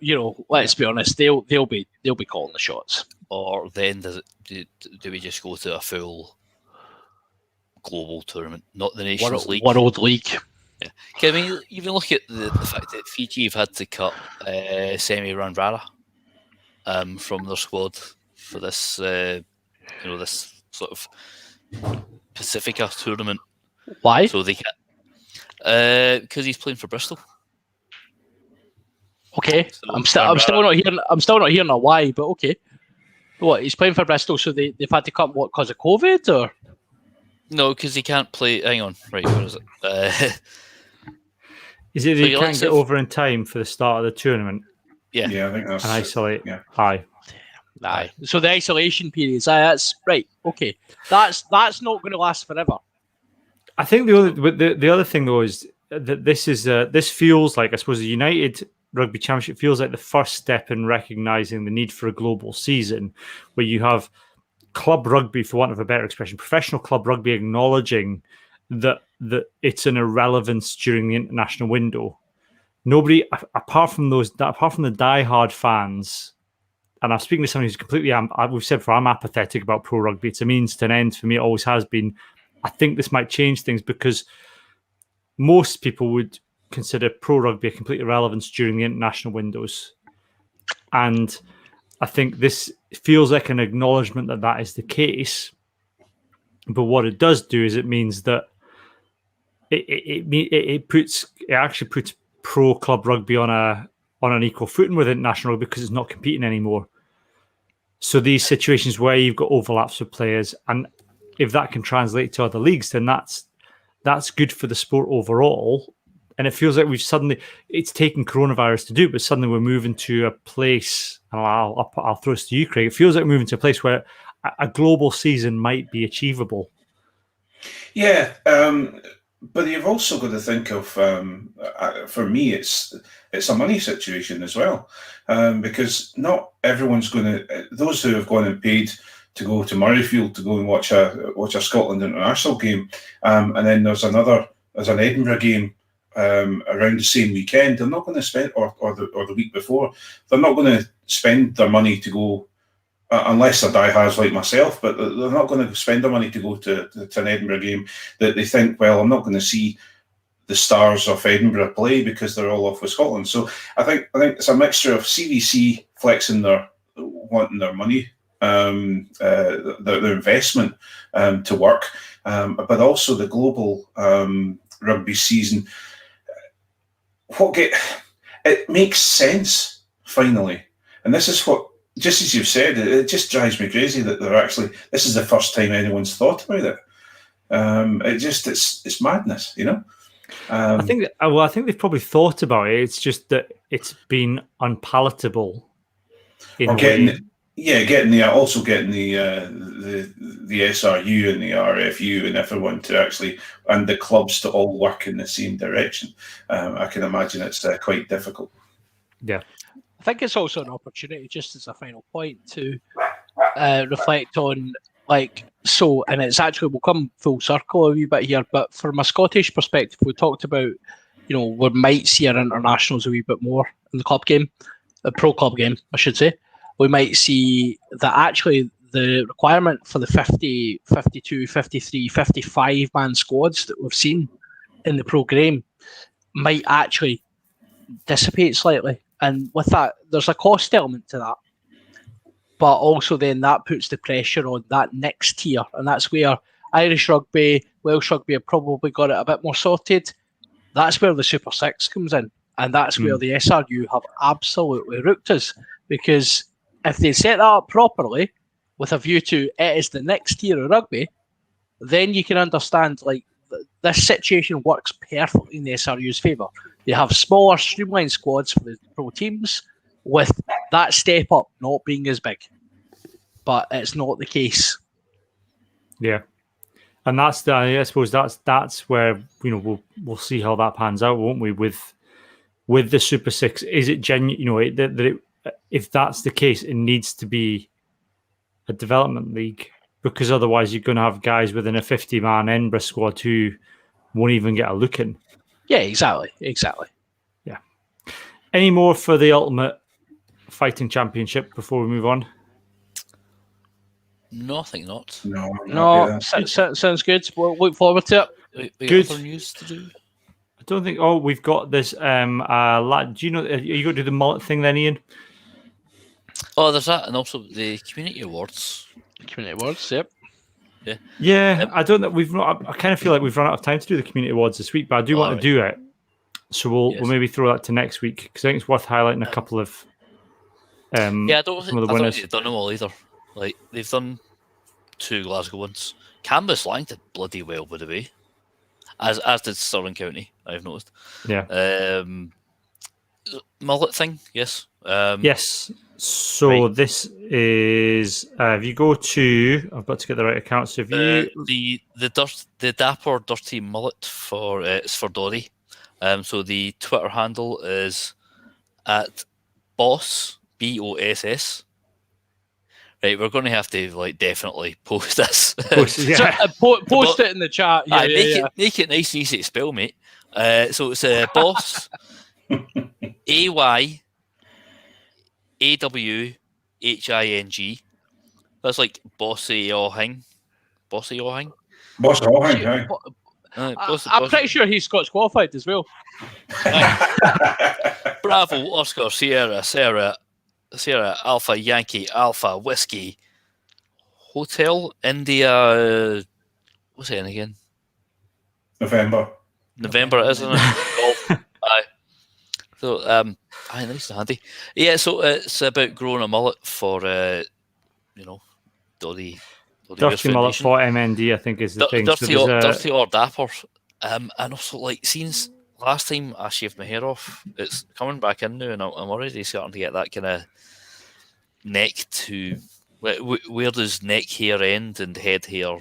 let's be honest, they'll be calling the shots. Or then do we just go to a full global tournament, not the Nations League? World League. Yeah. I mean, even look at the fact that Fiji have had to cut Semi Randrara from their squad for this, this sort of Pacifica tournament. Why? So they can't. Because he's playing for Bristol. Okay, so I'm still not hearing a why, but okay. What, he's playing for Bristol, so they've had to cut what, because of COVID, or? No, because he can't play. Hang on, right? Where is it? Is it that you can't get over in time for the start of the tournament? Yeah, I think that's and isolate. Yeah. Aye. So the isolation periods. That's right. Okay, that's not going to last forever. I think the other thing though is that this feels like, I suppose, the United Rugby Championship feels like the first step in recognising the need for a global season, where you have club rugby, for want of a better expression, professional club rugby acknowledging that it's an irrelevance during the international window. Nobody, apart from the diehard fans, and I'm speaking to somebody who's completely, we've said before, I'm apathetic about pro rugby. It's a means to an end for me. It always has been. I think this might change things because most people would consider pro rugby a complete irrelevance during the international windows. And I think this feels like an acknowledgement that is the case. But what it does do is it means that it actually puts pro club rugby on an equal footing with international rugby because it's not competing anymore. So these situations where you've got overlaps with players, and if that can translate to other leagues, then that's good for the sport overall. And it feels like it's taken coronavirus to do, but suddenly we're moving to a place, and I'll throw this to you, Craig. It feels like we're moving to a place where a global season might be achievable. Yeah, but you've also got to think of, for me, it's a money situation as well, because not everyone's going to, those who have gone and paid to go to Murrayfield to go and watch a Scotland international game, and then there's an Edinburgh game around the same weekend. They're not going to spend, or the week before, they're not going to spend their money to go, unless they're diehards like myself. But they're not going to spend their money to go to an Edinburgh game that they think, well, I'm not going to see the stars of Edinburgh play because they're all off with Scotland. So I think it's a mixture of CVC flexing wanting their money, their investment to work, but also the global rugby season. It makes sense finally, and this is what, just as you've said, it just drives me crazy that this is the first time anyone's thought about it. It's madness, I think they've probably thought about it. It's just that it's been unpalatable. Getting the SRU and the RFU and everyone to actually, and the clubs to all work in the same direction. I can imagine it's quite difficult. Yeah. I think it's also an opportunity, just as a final point, to reflect on, and it's actually, we'll come full circle a wee bit here, but from a Scottish perspective, we talked about, we might see our internationals a wee bit more in the club game, the pro club game, I should say. We might see that actually the requirement for the 50, 52, 53, 55 man squads that we've seen in the pro game might actually dissipate slightly. And with that, there's a cost element to that. But also then that puts the pressure on that next tier. And that's where Irish Rugby, Welsh Rugby have probably got it a bit more sorted. That's where the Super 6 comes in. And that's where the SRU have absolutely rooked us. Because if they set that up properly, with a view to it is the next tier of rugby, then you can understand like this situation works perfectly in the SRU's favour. They have smaller, streamlined squads for the pro teams, with that step up not being as big. But it's not the case. Yeah. And that's I suppose that's where we'll see how that pans out, won't we? With the Super 6, is it genuine? If that's the case, it needs to be a development league, because otherwise you're going to have guys within a 50-man Edinburgh squad who won't even get a look in. Yeah, exactly. Yeah. Any more for the Ultimate Fighting Championship before we move on? No, I think not. No, sounds good. We'll look forward to it. We Good. got other news to do. I don't think. Oh, we've got this. Do you know? Are you going to do the mullet thing then, Ian? Oh, there's that, and also the community awards. Community awards, yep. Yeah, I don't know. I kind of feel like we've run out of time to do the community awards this week, but I do want to do it. So we'll maybe throw that to next week, because I think it's worth highlighting a couple of. I don't think they've done them all either. Like they've done 2 Glasgow ones. Canvas Lang did bloody well, by the way. As did Stirling County, I've noticed. Yeah. Mullet thing, yes. Yes. So this is if you go to, I've got to get the right account. So if you the Dapper Dirty Mullet for it's for Dory. So the Twitter handle is at Boss BOSS. Right, we're going to have to definitely post this. Post it in the chat. Make it nice and easy to spell, mate. So it's Boss AYAWHING. That's like Bossy Ohing. Bossy Ohing. Boss Ohing, I'm pretty sure he's Scots qualified as well. Bravo, Oscar, Sierra Alpha Yankee Alpha Whiskey Hotel India. What's it in again? November it is, isn't it? Aye. So nice and handy. Yeah, so it's about growing a mullet for Dirty mullet for MND, I think is the thing. Dirty or Dapper. And also since last time I shaved my hair off, it's coming back in now, and I'm already starting to get that kind of neck to where does neck hair end and head hair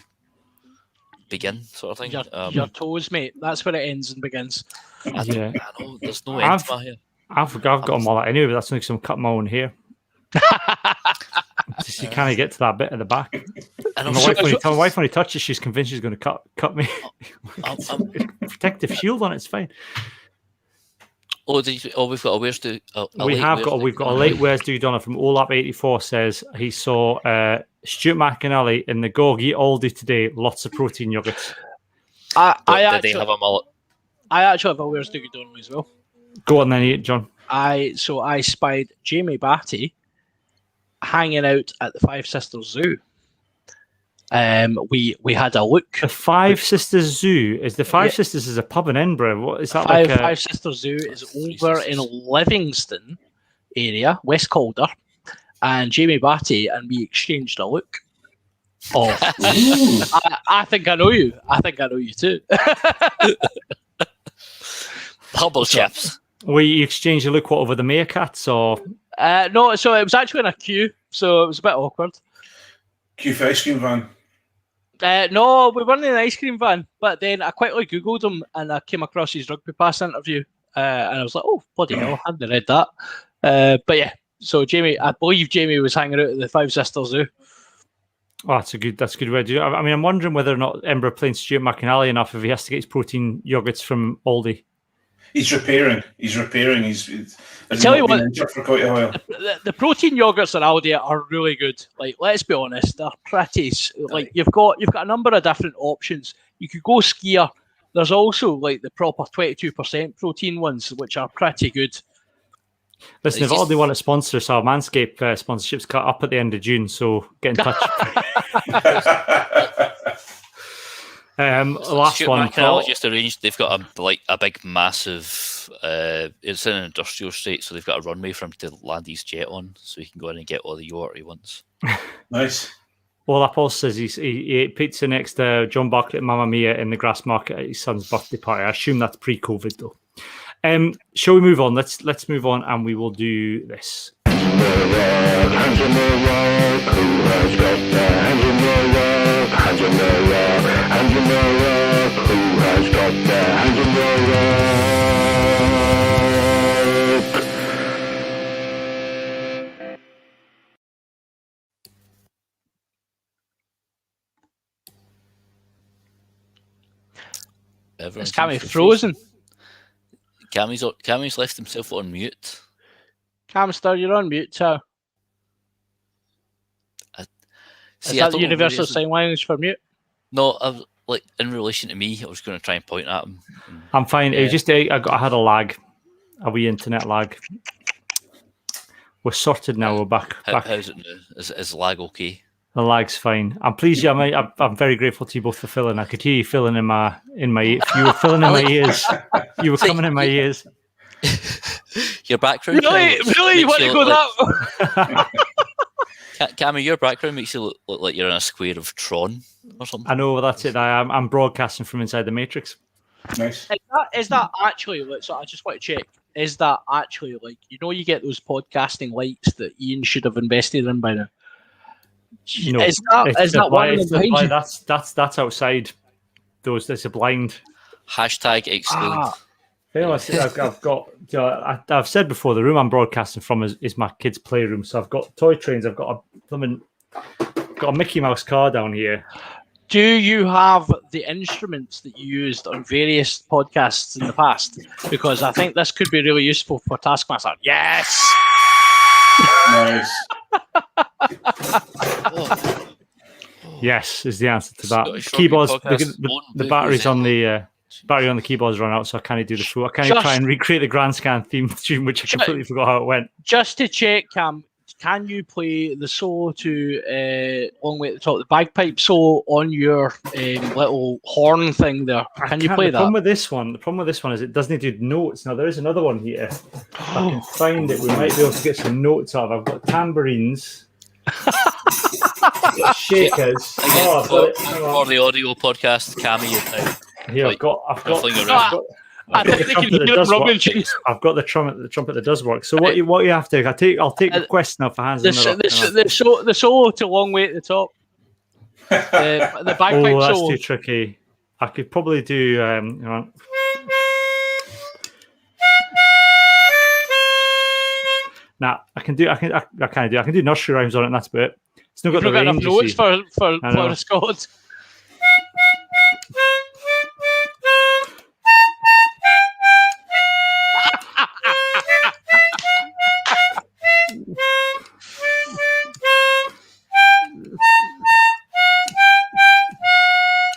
begin, sort of thing. Your toes, mate. That's where it ends and begins. I know there's no end to my hair. I've got a mullet anyway, but that's only because I'm cutting my own hair. Just you kind of get to that bit at the back. And my wife, when he touches, she's convinced she's going to cut me. Protective shield on it's fine. We've got a where's do. We've got a late where's do Donna from Olap84 says he saw Stuart McAnally in the Gorgie Aldi today. Lots of protein yogurts. Did they have a mullet? I actually have a where's do Donna as well. Go on then, John. I spied Jamie Batty hanging out at the Five Sisters Zoo. We had a look. The Five Sisters Zoo is the Five Sisters is a pub in Edinburgh. What is that? Five Sisters Zoo is over in Livingston area, West Calder, and Jamie Batty and we exchanged a look. Oh, I think I know you. I think I know you too. Humble chaps. We exchanged a look over the Meerkats or no, so it was actually in a queue, so it was a bit awkward. Queue for ice cream van. No, we weren't in an ice cream van, but then I quickly Googled him and I came across his Rugby Pass interview, and I was like, oh, bloody hell, I hadn't read that. But yeah, so Jamie, I believe Jamie was hanging out at the Five Sisters Zoo. Oh, that's a good way to do it. I mean, I'm wondering whether or not Edinburgh playing Stuart McAnally enough if he has to get his protein yogurts from Aldi. He's repairing. Tell you what, for quite a while. The protein yogurts at Aldi are really good. Like, let's be honest, they're pretty. Like, you've got a number of different options. You could go skier. there's also like the proper 22% protein ones, which are pretty good. Listen, if all they want to sponsor us, our Manscaped sponsorship's cut up at the end of June, so get in touch. Last Stuart one. McInally just arranged. They've got a big, massive. It's in an industrial state, so they've got a runway for him to land his jet on, so he can go in and get all the yogurt he wants. Nice. Well, Apple says he ate pizza next to John Bartlett and Mamma Mia in the grass market at his son's birthday party. I assume that's pre-COVID though. Shall we move on? Let's move on, and we will do this. Is Cammy frozen? Cammy's left himself on mute. Camster, you're on mute, so. Is that the universal sign language for mute? No, like in relation to me, I was going to try and point at him. I'm fine. It was just I had a lag, a wee internet lag. We're sorted now. We're back. How's it now? Is lag okay? The lag's fine. I'm pleased. I'm very grateful to you both for filling. I could hear you filling in my ears. You were filling in my ears. You were coming in my ears. Your background. Really, you want to go that? Cammy, your background makes you look like you're in a square of Tron or something. I know, that's it. I'm broadcasting from inside the Matrix. Nice. Is that actually? So I just want to check. Is that actually like you get those podcasting lights that Iain should have invested in by now? You know, is that one of them behind you? That's outside. There's a blind. Hashtag exclude. I've got. I've said before, the room I'm broadcasting from is my kids' playroom. So I've got toy trains. I've got a Mickey Mouse car down here. Do you have the instruments that you used on various podcasts in the past? Because I think this could be really useful for Taskmaster. Yes. Nice. Yes, is the answer to that. Scottish Keyboards. Rugby The batteries on the battery on the keyboards run out, so I can't do the full. I can't try and recreate the Grand Scan theme tune, which I completely forgot how it went. Just to check, Cam, can you play the solo to Long Way at the Top, the bagpipe solo on your little horn thing there? Can you play that? The problem with this one is it doesn't do notes. Now there is another one here. If I can find it, we might be able to get some notes out of. I've got tambourines. Shakers. For the audio podcast, Cammy is now. Here, I've got the trumpet that does work. So what you have to, I'll take requests now for hands in the solo to Long Way at the Top. The bagpipe solo. Oh, that's too tricky. I could probably do. Nah, I can do nursery rhymes on it, and that's about it. It's not got enough notes for the Scots.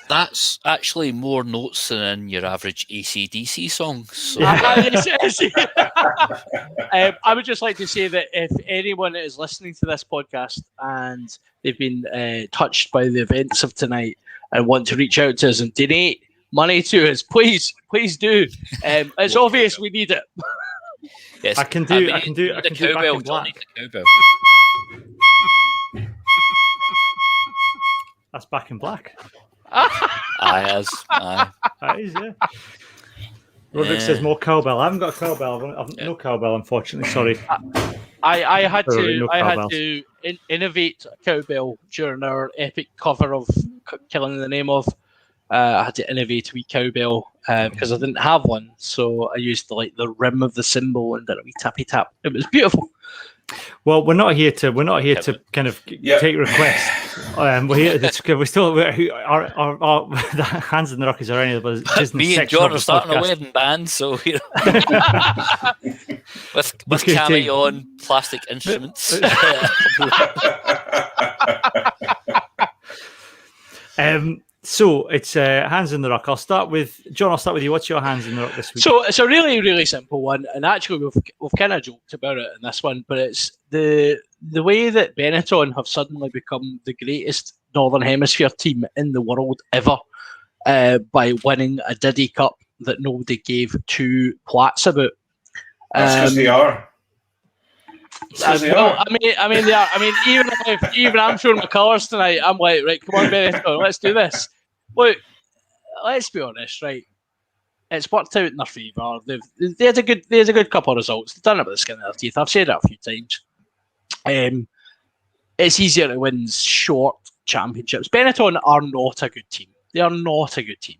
That's actually more notes than in your average AC/DC song. So. I would just like to say that if anyone is listening to this podcast and they've been touched by the events of tonight and want to reach out to us and donate money to us, please do. It's obvious we need it. Yes, I can do Back in Black. That's Back in Black. Aye. That is, yeah. Roderick says more cowbell. I haven't got a cowbell. I've no cowbell, unfortunately. Sorry. I had to innovate a cowbell during our epic cover of Killing in the Name of. I had to innovate a wee cowbell because I didn't have one, so I used the rim of the cymbal and did a wee tappy tap. It was beautiful. Well, we're not here to kind of take requests. We're here. We're still our Hands in the Rockies are any of us. Me and John are starting a wedding band, so with Cammy on plastic instruments. So it's hands in the ruck. I'll start with John. I'll start with you. What's your hands in the ruck this week? So it's a really, really simple one, and actually we've kind of joked about it in this one, but it's the way that Benetton have suddenly become the greatest Northern Hemisphere team in the world ever by winning a Diddy Cup that nobody gave two plats about. That's because they are. Well, I mean, they are. I mean, even I'm showing my colours tonight. I'm like, right, come on, Benetton, let's do this. Look, let's be honest, right? It's worked out in their favour. They had a good couple of results. They've done it with the skin of their teeth. I've said it a few times. It's easier to win short championships. Benetton are not a good team. They are not a good team.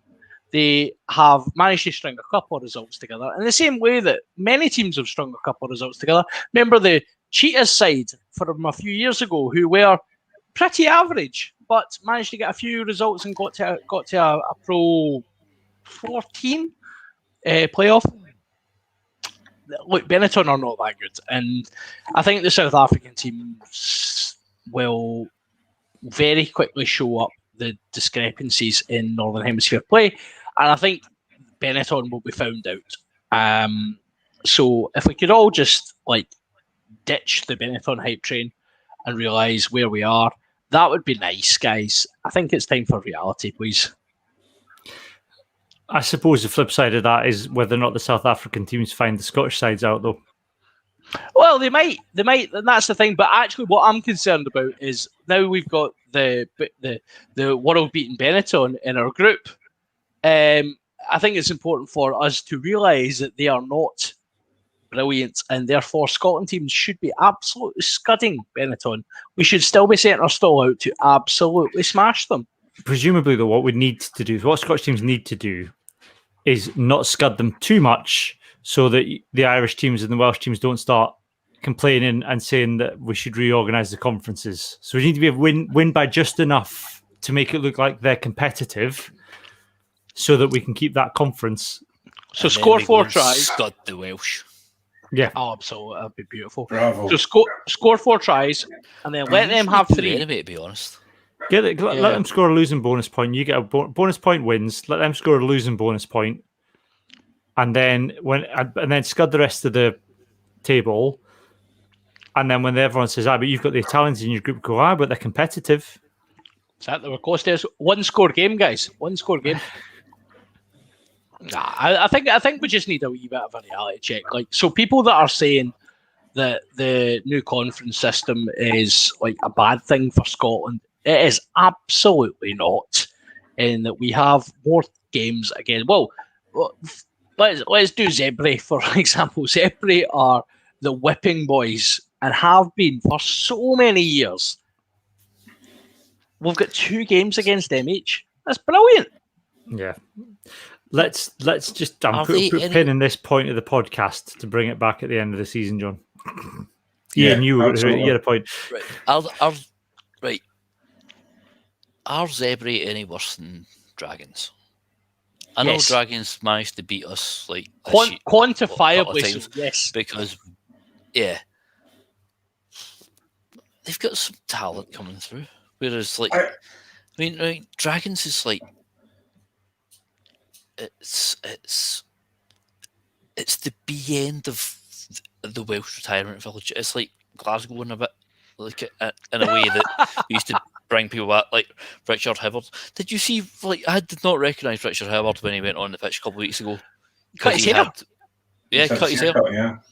They have managed to string a couple of results together in the same way that many teams have strung a couple of results together. Remember the Cheetahs side from a few years ago, who were pretty average, but managed to get a few results and got to a Pro 14 playoff. Look, Benetton are not that good, and I think the South African teams will very quickly show up the discrepancies in Northern Hemisphere play, and I think Benetton will be found out. So if we could all just ditch the Benetton hype train and realise where we are, that would be nice, guys. I think it's time for reality, please. I suppose the flip side of that is whether or not the South African teams find the Scottish sides out, though. Well, they might, and that's the thing. But actually, what I'm concerned about is now we've got the world-beaten Benetton in our group. I think it's important for us to realise that they are not brilliant, and therefore Scotland teams should be absolutely scudding Benetton. We should still be setting our stall out to absolutely smash them. Presumably, though, what Scottish teams need to do is not scud them too much so that the Irish teams and the Welsh teams don't start complaining and saying that we should reorganise the conferences. So we need to be win by just enough to make it look like they're competitive so that we can keep that conference. So score 4 tries. Scud the Welsh. Yeah. Oh, absolutely. That'd be beautiful. Bravo. So score 4 tries and then let them have 3. Enemy, to be honest. Let them score a losing bonus point. You get a bonus point wins. Let them score a losing bonus point, and then scud the rest of the table. And then when everyone says, but you've got the Italians in your group, go, but they're competitive. They were close to us. 1 score game, guys. 1 score game. I think we just need a wee bit of a reality check. So people that are saying that the new conference system is a bad thing for Scotland, it is absolutely not. In that we have more games again. Well, let's do Zebra for example. Zebra are the whipping boys and have been for so many years. We've got 2 games against them each. That's brilliant. Yeah. Let's just put a pin in this point of the podcast to bring it back at the end of the season, John. Iain, you had a point. Right. Are Zebra any worse than Dragons? I know Dragons managed to beat us quantifiably so, yes. Because they've got some talent coming through. Whereas Dragons is it's the B end of the Welsh retirement village. It's like Glasgow in a bit, in a way that we used to bring people back, like Richard Hibbard. Did you see? I did not recognise Richard Hibbard when he went on the pitch a couple of weeks ago. Cut his hair. Cut his hair.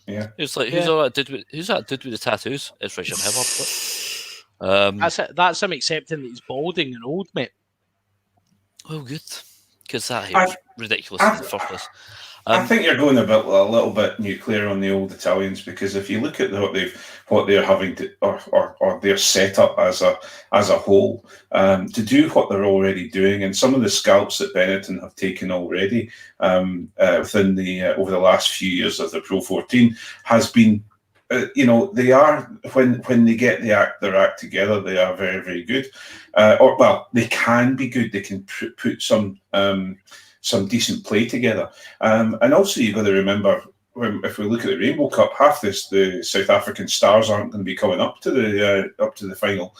Yeah. It's like who's that dude with the tattoos? It's Richard Hibbard. That's him accepting that he's balding and old, mate. Well, good, because that hair is ridiculous in the first place. I think you're going a little bit nuclear on the old Italians, because if you look at what they're having to or their setup as a whole, to do what they're already doing, and some of the scalps that Benetton have taken already within the over the last few years of the Pro 14 has been, they are when they get their act together, they are very, very good. They can be good. They can put some decent play together. And also you've got to remember if we look at the Rainbow Cup, half the South African stars aren't going to be coming up to the final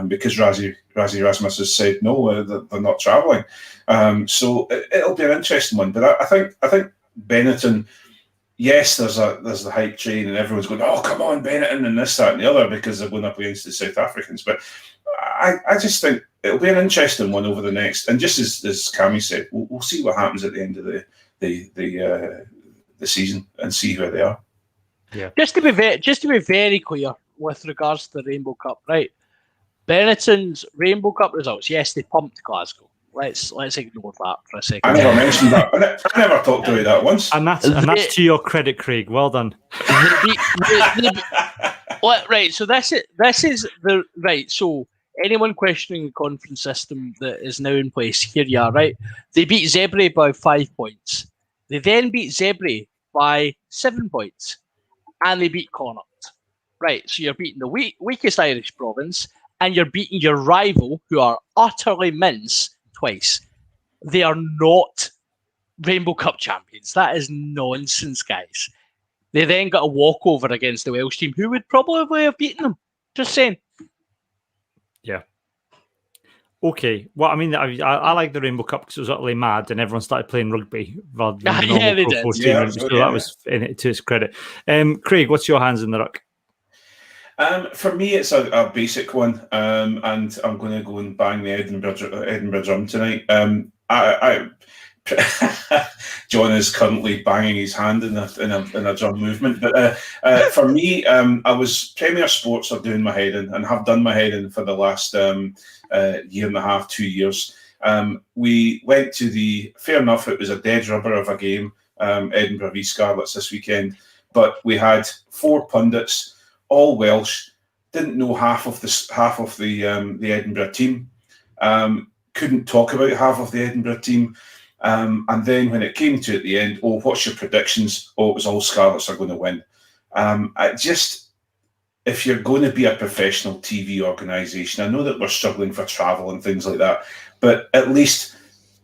because Rassie Erasmus has said no, they're not travelling. So it'll be an interesting one. But I think Benetton. Yes, there's the hype train, and everyone's going, "Oh, come on, Benetton," and this, that, and the other because they're going up against the South Africans. But I just think it'll be an interesting one over the next. And just as Cammy said, we'll see what happens at the end of the season and see where they are. Yeah. Just to be very clear with regards to the Rainbow Cup, right? Benetton's Rainbow Cup results. Yes, they pumped Glasgow. Let's ignore that for a second. I never mentioned that. I never talked about that once. And that's to your credit, Craig. Well done. Right. So this is the right. So anyone questioning the conference system that is now in place, here you are. Right. They beat Zebre by 5 points. They then beat Zebre by 7 points, and they beat Connacht. Right. So you're beating the weakest Irish province, and you're beating your rival, who are utterly mince, twice. They are not Rainbow Cup champions. That is nonsense, guys. They then got a walkover against the Welsh team, who would probably have beaten them. Just saying. Yeah. Okay. Well, I mean, I like the Rainbow Cup because it was utterly mad and everyone started playing rugby rather than the normal they Pro did. 14 Yeah, rugby, so that was in it to its credit. Craig, what's your hands in the ruck? For me, it's a basic one, and I'm going to go and bang the Edinburgh drum tonight. John is currently banging his hand in a drum movement, but for me, I was Premier Sports are doing my head in and have done my head in for the last year and a half, 2 years. We went to fair enough, it was a dead rubber of a game, Edinburgh v Scarlets this weekend, but we had 4 pundits, all Welsh, didn't know half of the Edinburgh team, couldn't talk about half of the Edinburgh team, and then when it came to at the end, what's your predictions? It was all Scarlets are going to win. If you're going to be a professional TV organisation, I know that we're struggling for travel and things like that, but at least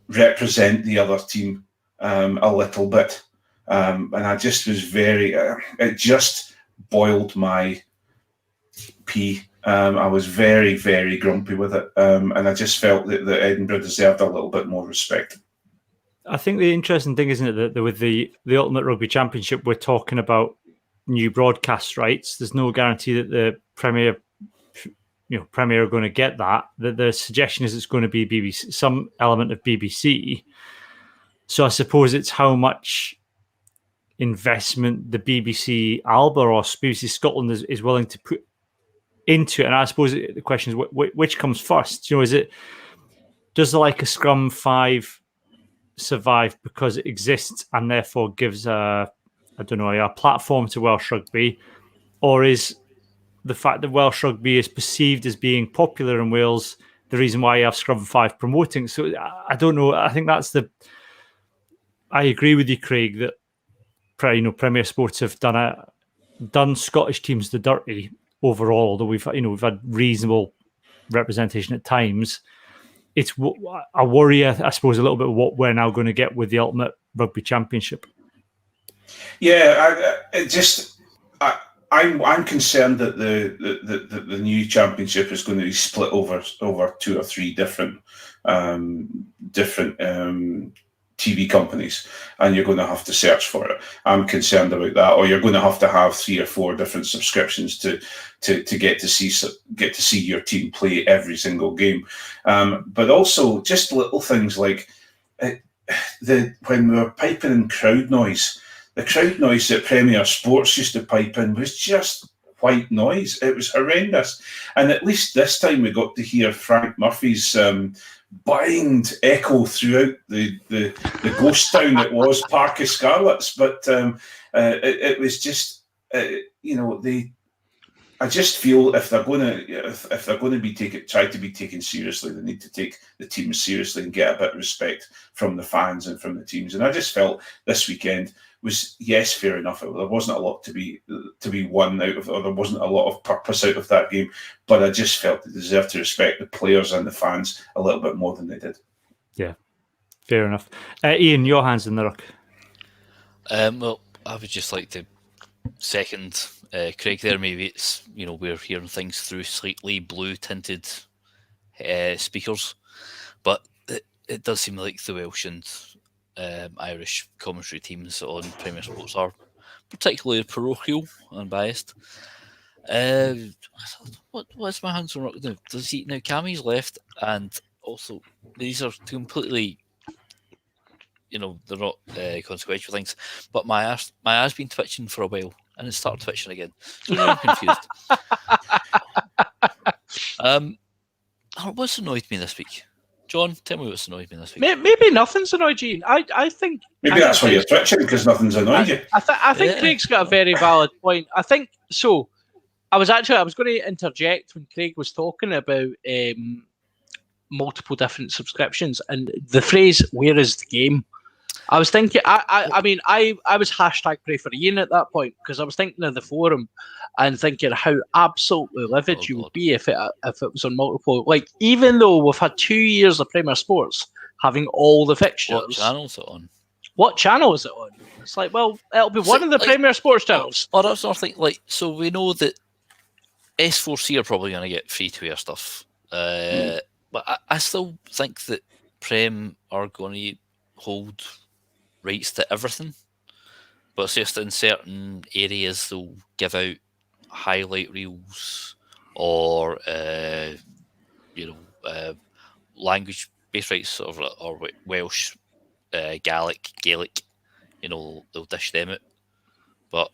represent the other team a little bit. And I just was it just boiled my pee. I was very, very grumpy with it. And I just felt that Edinburgh deserved a little bit more respect. I think the interesting thing, isn't it, that with the Ultimate Rugby Championship, we're talking about new broadcast rights. There's no guarantee that the Premier are going to get that. The suggestion is it's going to be BBC, some element of BBC. So I suppose it's how much investment the BBC Alba or BBC Scotland is willing to put into it. And I suppose the question is which comes first? Does a Scrum 5 survive because it exists and therefore gives a platform to Welsh rugby, or is the fact that Welsh rugby is perceived as being popular in Wales the reason why you have Scrum 5 promoting? So I don't know. I think I agree with you, Craig, that Premier Sports have done Scottish teams the dirty overall, although we've had reasonable representation at times. It's a worry, I suppose, a little bit of what we're now going to get with the Ultimate Rugby Championship. Yeah, I'm concerned that the new championship is going to be split over 2 or 3 different TV companies, and you're going to have to search for it. I'm concerned about that, or you're going to have 3 or 4 different subscriptions to get to see your team play every single game. But also just little things like when we were piping in crowd noise. The crowd noise that Premier Sports used to pipe in was just white noise. It was horrendous. And at least this time we got to hear Frank Murphy's bind echo throughout the ghost town that was Parc y Scarlets. But it was just, I just feel if they're going to be try to be taken seriously, they need to take the teams seriously and get a bit of respect from the fans and from the teams. And I just felt this weekend was, yes, fair enough. There wasn't a lot to be won out of, or there wasn't a lot of purpose out of that game. But I just felt they deserved to respect the players and the fans a little bit more than they did. Yeah, fair enough. Iain, your hands in the ruck. Well, I would just like to second Craig there. Maybe it's, we're hearing things through slightly blue tinted speakers, but it does seem like the Welsh and Irish commentary teams on Premier Sports are particularly parochial and biased. What's my hands on rock now? Now Cammy's left, and also these are completely, they're not consequential things. But my eye's been twitching for a while, and it started twitching again. So now I'm confused. What's annoyed me this week? John, tell me what's annoyed me this week. Maybe nothing's annoyed you. I think maybe that's why you're twitching, because nothing's annoyed you. I think Craig's got a very valid point. I think so. I was going to interject when Craig was talking about multiple different subscriptions and the phrase "Where is the game?" I was thinking. I mean, I was hashtag pray for Iain at that point, because I was thinking of the forum and thinking how absolutely livid you would be if it was on multiple. Like, even though we've had 2 years of Premier Sports having all the fixtures, what channel's it on? What channel is it on? It's like, well, it'll be one of the Premier Sports channels. Or that's not like, so we know that S4C are probably going to get free to air stuff, but I still think that Prem are going to hold rights to everything, but it's just in certain areas they'll give out highlight reels or language based rights or Welsh, Gaelic, they'll dish them out. But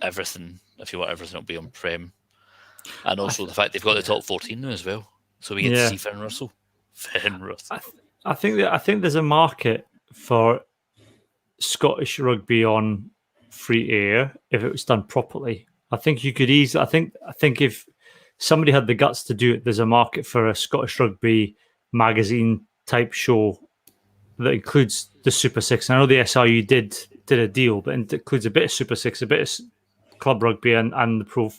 everything, if you want everything, it'll be on Prem. And also the fact they've got the top 14 now as well, so we get to see Finn Russell. I think there's a market for Scottish rugby on free air if it was done properly. I think you could easily. I think if somebody had the guts to do it, there's a market for a Scottish rugby magazine type show that includes the Super Six. I know the SRU did a deal, but it includes a bit of Super Six, a bit of club rugby, and the pro,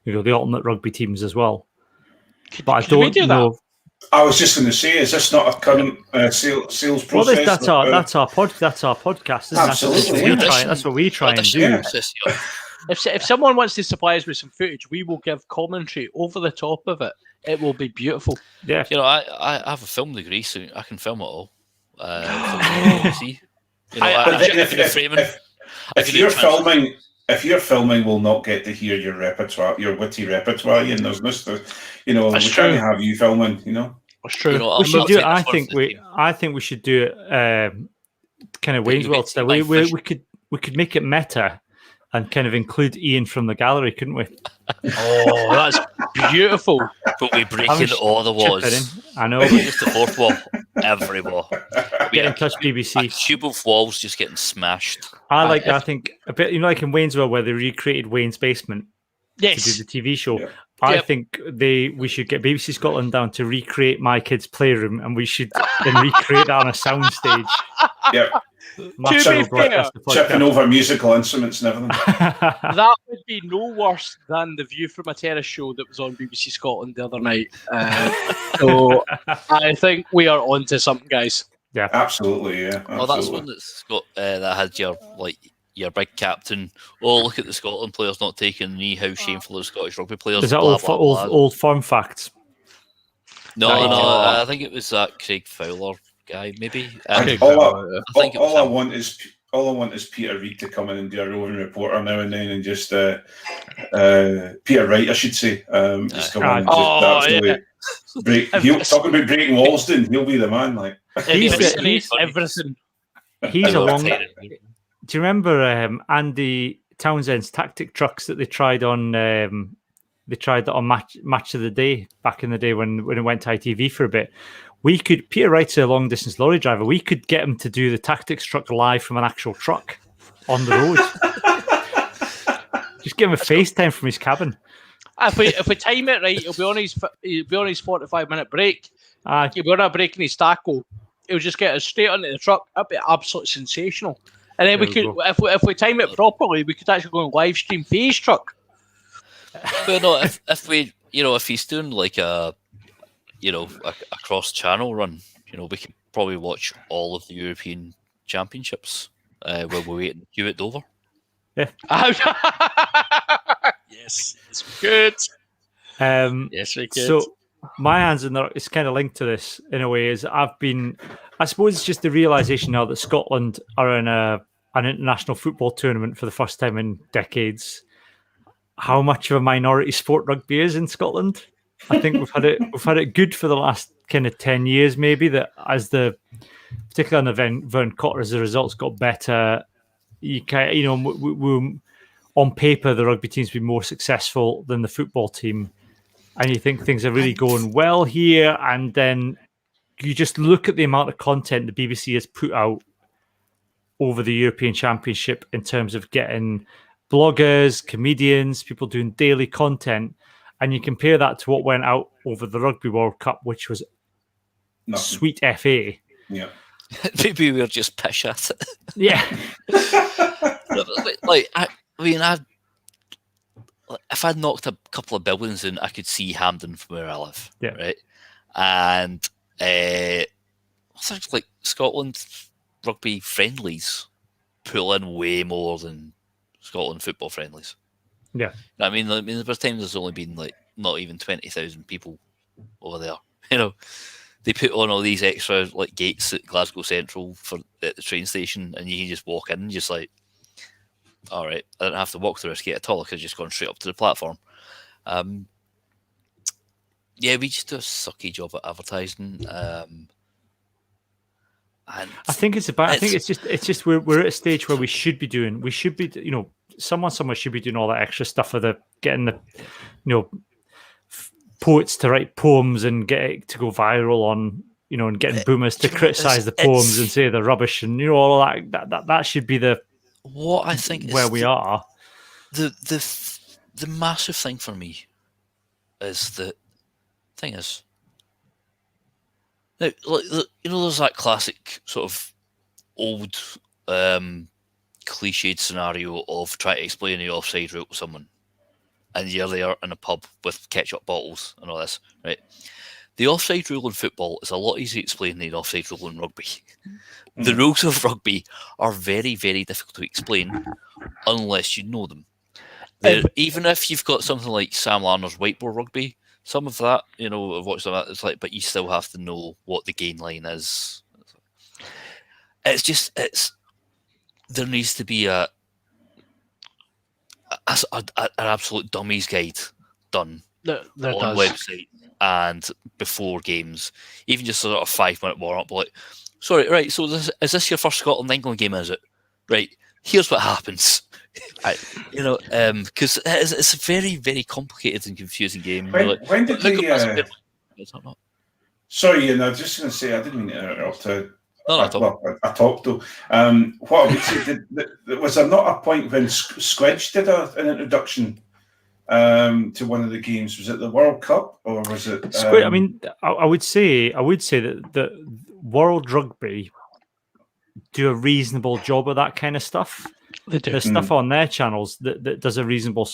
the alternate rugby teams as well. But I don't know. I was just going to say, is this not a current sales process? Well, that's our podcast. Isn't Absolutely, that's what we try and do. If someone wants to supply us with some footage, we will give commentary over the top of it. It will be beautiful. Yeah, I have a film degree, so I can film it all. See, if you're filming, we'll not get to hear your repertoire, your witty repertoire, and there's Mr. We're trying to have you filming. That's true. We should do it. I think we should do it. Kind of Wayne's World style. We could make it meta and kind of include Iain from the gallery, couldn't we? Oh, that's beautiful. But we breaking all the walls. I know. Just the fourth wall, every wall. Get in touch, BBC. A tube of walls just getting smashed. I think a bit, like in Wayne's World, where they recreated Wayne's basement to do the TV show. Yeah. I think we should get BBC Scotland down to recreate My Kids Playroom, and we should then recreate that on a soundstage. Yeah. Chipping over musical instruments and everything. That would be no worse than the View from a Terrace show that was on BBC Scotland the other night. So I think we are on to something, guys. Yeah, absolutely. Yeah, absolutely. Well, that's one that's got that had your big captain. Oh, look at the Scotland players not taking the knee. How shameful the Scottish rugby players. Is that old firm facts? No, I think it was that Craig Fowler guy, maybe. All I want is Peter Reid to come in and do a roving reporter now and then, and just Peter Wright, I should say, just come in and just talking about breaking walls. He'll be the man. Like he's everything. He's a long. Do you remember Andy Townsend's tactic trucks that they tried on? They tried that on Match of the Day back in the day when it went to ITV for a bit. Peter Wright's a long distance lorry driver. We could get him to do the tactics truck live from an actual truck on the road. Just give him a FaceTime from his cabin. If we time it right, he'll be on his 45-minute break. He'll be on a break in his taco. He'll just get us straight onto the truck. That'd be absolutely sensational. And then we could, if we time it properly, we could actually go and live stream his truck. But no, if he's doing like a cross-channel run, we could probably watch all of the European Championships while we're waiting you at Dover. Yeah. Yes, it's good. Yes, we could. So my hands in there, it's kind of linked to this in a way. Is I suppose it's just the realization now that Scotland are in an international football tournament for the first time in decades. How much of a minority sport rugby is in Scotland? I think we've had it good for the last kind of 10 years, maybe. That particularly on the Vern Cotter, as the results got better, we on paper the rugby team's been more successful than the football team. And you think things are really going well here, and then you just look at the amount of content the BBC has put out over the European Championship in terms of getting bloggers, comedians, people doing daily content, and you compare that to what went out over the Rugby World Cup, which was sweet FA. Yeah. Maybe we're just pish at it. Yeah. If I'd knocked a couple of buildings in, I could see Hampden from where I live. Yeah. Right. And things like Scotland rugby friendlies pull in way more than Scotland football friendlies. Yeah. I mean, there were times there's only been like not even 20,000 people over there. They put on all these extra like gates at Glasgow Central at the train station, and you can just walk in, just like, all right, I don't have to walk through this gate at all. I could have just gone straight up to the platform. Yeah, we just do a sucky job at advertising. And I think it's just we're at a stage where we should be someone somewhere should be doing all that extra stuff for getting the poets to write poems and get it to go viral on and getting boomers to criticize the poems and say they're rubbish and all of that should be what I think where is we are. The massive thing for me is that thing is now, there's that classic sort of old cliched scenario of trying to explain the offside rule to someone, and you're there in a pub with ketchup bottles and all this, right? The offside rule in football is a lot easier to explain than the offside rule in rugby. The rules of rugby are very, very difficult to explain unless you know them. Even if you've got something like Sam Larner's whiteboard rugby, some of that, I've watched some of that, it's like, but you still have to know what the gain line is. There needs to be an absolute dummies guide done There on does. website and before games, even just a sort of 5-minute warm up. Like, sorry, right? So is this your first Scotland England game? Is it right? Here's what happens. Because it's a very, very complicated and confusing game. When did they? Sorry, Ian, I was just going to say I didn't mean to interrupt. I talked though. What I would say, was there not a point when Squidge did an introduction to one of the games? Was it the World Cup or was it? I mean, I would say that the World Rugby do a reasonable job of that kind of stuff. They do. There's stuff on their channels that does a reasonable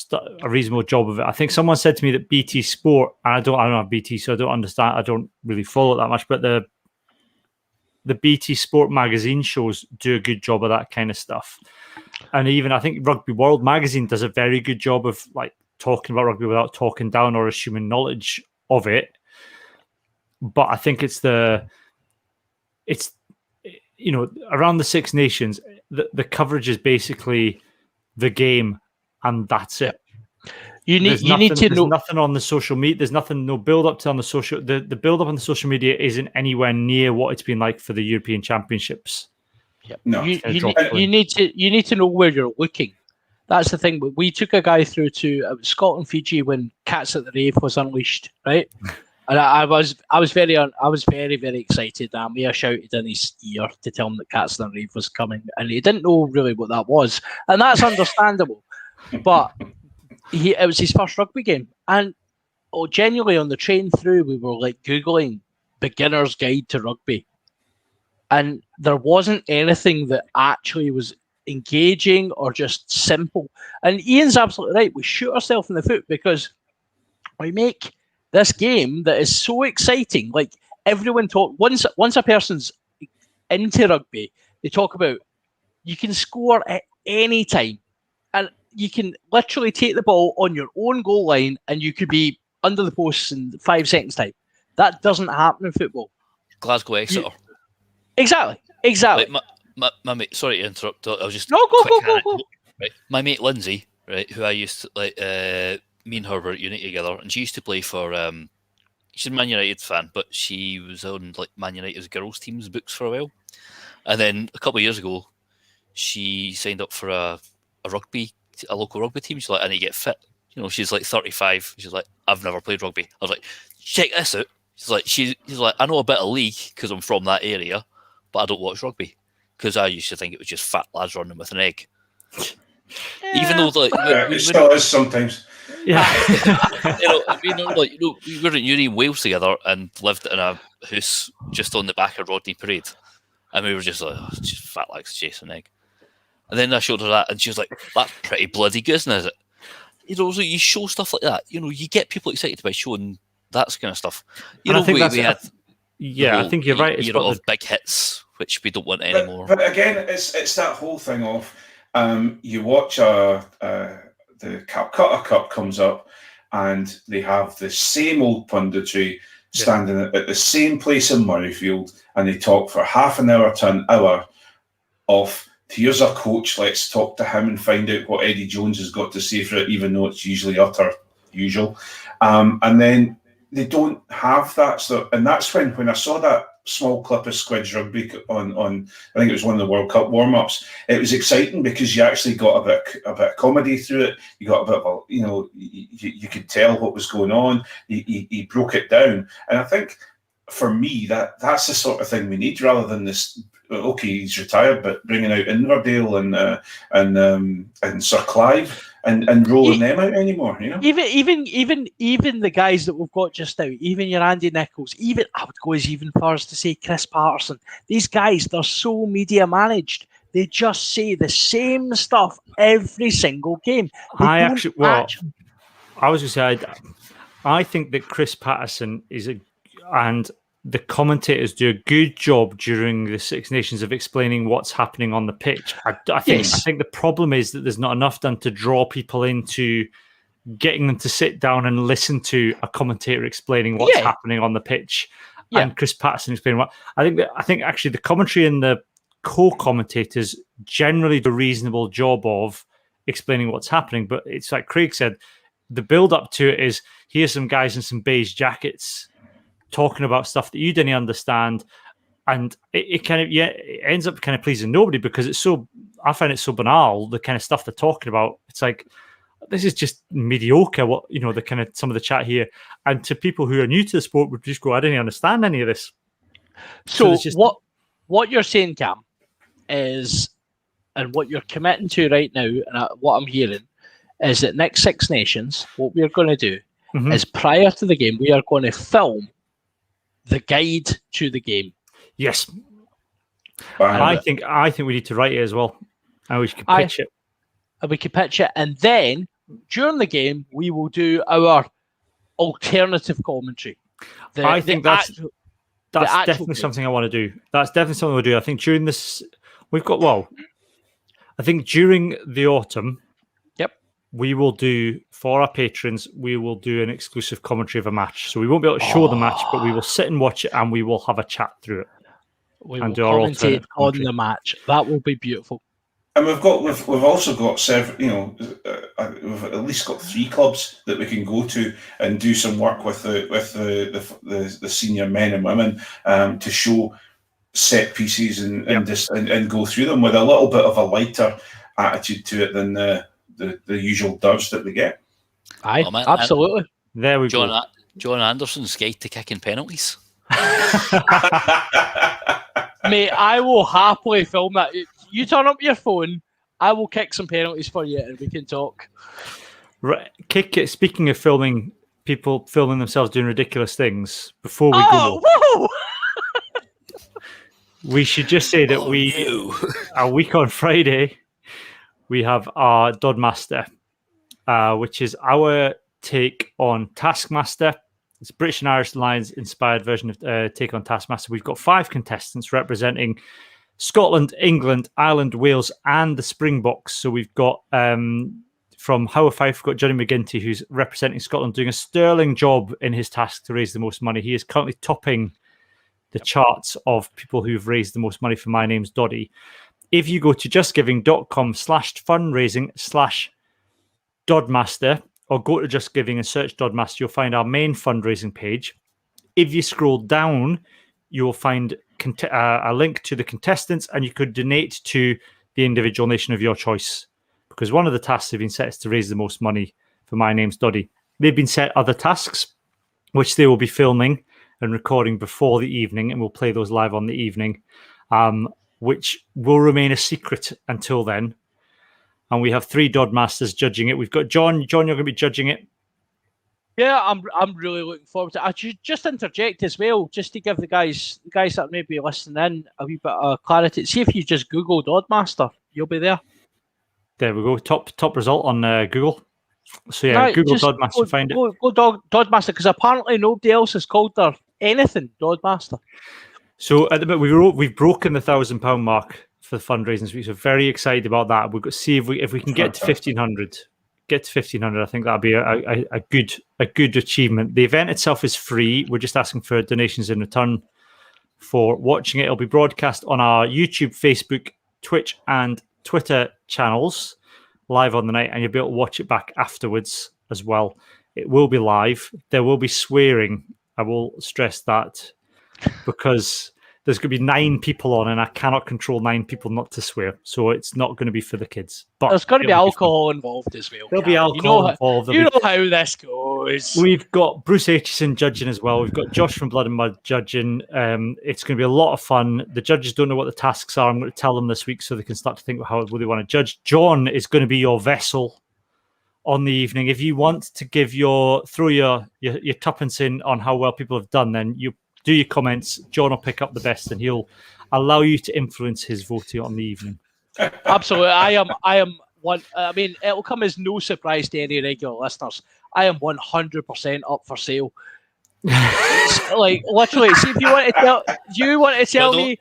job of it. I think someone said to me that BT Sport, and I don't have BT, so I don't understand. I don't really follow it that much, but the BT Sport magazine shows do a good job of that kind of stuff. And even I think Rugby World magazine does a very good job of like talking about rugby without talking down or assuming knowledge of it. But I think it's around the Six Nations, the coverage is basically the game, and that's it. You need to know. There's nothing on the social media. There's nothing, no build up to on the social. The build up on the social media isn't anywhere near what it's been like for the European Championships. Yep. No, you need to know where you're looking. That's the thing. We took a guy through to Scotland Fiji when Cats at the Rave was unleashed, right? And I was very very excited. Mia shouted in his ear to tell him that Cats at the Rave was coming, and he didn't know really what that was, and that's understandable. But it was his first rugby game, and genuinely on the train through, we were like Googling beginner's guide to rugby, and there wasn't anything that actually was engaging or just simple. And Ian's absolutely right. We shoot ourselves in the foot because we make this game that is so exciting. Like once a person's into rugby, they talk about You can score at any time. And you can literally take the ball on your own goal line and you could be under the posts in 5 seconds' time. That doesn't happen in football. Glasgow Exeter. Exactly. Like my mate, sorry to interrupt. I was just go. Right, my mate Lindsay, right, who I used to like. Me and her were at uni together, and she used to play for. She's a Man United fan, but she was on like Man United's girls' team's books for a while, and then a couple of years ago, she signed up for a local rugby team. She's like, I need to get fit. You know, she's like 35. She's like, I've never played rugby. I was like, check this out. She's like, I know a bit of league because I'm from that area, but I don't watch rugby because I used to think it was just fat lads running with an egg. Even though it still is sometimes. Yeah. we were in uni in Wales together and lived in a house just on the back of Rodney Parade, and we were just like, it's just fat lads chasing an egg. And then I showed her that, and she was like, "That's pretty bloody good, isn't it?" You know, so you show stuff like that. You know, you get people excited by showing that kind of stuff. You know, we had. Yeah, I think you're right. It's of big hits, which we don't want anymore. But again, it's that whole thing of you watch the Calcutta Cup comes up, and they have the same old punditry standing at the same place in Murrayfield, and they talk for half an hour to an hour of. Here's a coach, let's talk to him and find out what Eddie Jones has got to say for it, even though it's usually utter usual. And then they don't have that. So, and that's when I saw that small clip of Squid's Rugby on I think it was one of the World Cup warm-ups, it was exciting because you actually got a bit of comedy through it. You got a bit of, you could tell what was going on. He broke it down. And I think, for me, that's the sort of thing we need, rather than this. Okay, he's retired, but bringing out Inverdale and Sir Clive and rolling them out anymore, you know. Even the guys that we've got just now, even your Andy Nichols, even I would go as even far as to say Chris Patterson. These guys, they're so media managed. They just say the same stuff every single game. I was going to say, I think that Chris Patterson and the commentators do a good job during the Six Nations of explaining what's happening on the pitch. I think the problem is that there's not enough done to draw people into getting them to sit down and listen to a commentator explaining what's happening on the pitch. Yeah. And Chris Patterson explaining what I think actually the commentary and the co-commentators generally do a reasonable job of explaining what's happening. But it's like Craig said, the build up to it is here's some guys in some beige jackets talking about stuff that you didn't understand, and it ends up kind of pleasing nobody because I find it so banal, the kind of stuff they're talking about. It's like, this is just mediocre, the kind of some of the chat here, and to people who are new to the sport would just go, I didn't understand any of this. So what you're saying, Cam, is, and what you're committing to right now, and what I'm hearing is that next Six Nations, what we're going to do is prior to the game, we are going to film the guide to the game. Yes. I think we need to write it as well. And we could pitch it. And we could pitch it. And then during the game, we will do our alternative commentary. I think that's definitely something I want to do. That's definitely something we'll do. I think during this, I think during the autumn, we will do, for our patrons, we will do an exclusive commentary of a match. So we won't be able to show the match, but we will sit and watch it and we will have a chat through it. We will commentate on the match. That will be beautiful. And we've also got several, we've at least got 3 clubs that we can go to and do some work with the senior men and women to show set pieces and go through them with a little bit of a lighter attitude to it than the usual doves that we get. Absolutely. There we go. John Anderson's guide to kicking penalties. Mate, I will happily film that. You turn up your phone, I will kick some penalties for you and we can talk. Right, kick it. Speaking of filming, people filming themselves doing ridiculous things, before we go, whoa! We should just say that a week on Friday, we have our Dodmaster, which is our take on Taskmaster. It's a British and Irish Lions inspired version of take on Taskmaster. We've got 5 contestants representing Scotland, England, Ireland, Wales, and the Springboks. So we've got from How Fife, we've got Johnny McGinty, who's representing Scotland, doing a sterling job in his task to raise the most money. He is currently topping the charts of people who've raised the most money for My Name's Doddy. If you go to justgiving.com/fundraising/Dodmaster, or go to Just Giving and search Dodmaster, you'll find our main fundraising page. If you scroll down, you'll find a link to the contestants, and you could donate to the individual nation of your choice. Because one of the tasks they've been set is to raise the most money for My Name's Doddy. They've been set other tasks, which they will be filming and recording before the evening, and we'll play those live on the evening, which will remain a secret until then. And we have 3 Dodmasters judging it. We've got John. John, you're going to be judging it. Yeah, I'm really looking forward to it. I should just interject as well, just to give the guys that may be listening in a wee bit of clarity. See if you just Google Dodmaster, you'll be there. There we go. Top result on Google. So yeah, Right, Google Dodmaster, find it. Go Dodmaster, because apparently nobody else has called their anything Dodmaster. So at the moment, we've broken the £1,000 mark for the fundraising this week. So very excited about that. We've got to see if we can get to 1,500. Get to 1,500. I think that'll be a good achievement. The event itself is free. We're just asking for donations in return for watching it. It'll be broadcast on our YouTube, Facebook, Twitch, and Twitter channels live on the night, and you'll be able to watch it back afterwards as well. It will be live. There will be swearing. I will stress that, because there's going to be 9 people on, and I cannot control 9 people not to swear. So it's not going to be for the kids. But there's going to be alcohol involved as well. There'll be alcohol involved. You know how this goes. We've got Bruce Aitchison judging as well. We've got Josh from Blood and Mud judging. It's going to be a lot of fun. The judges don't know what the tasks are. I'm going to tell them this week so they can start to think about how they want to judge. John is going to be your vessel on the evening. If you want to throw your tuppence in on how well people have done, then you do your comments. John will pick up the best, and he'll allow you to influence his voting on the evening. Absolutely. I am one. I mean, it'll come as no surprise to any regular listeners. I am 100% up for sale. Like, literally, see, if you want to tell me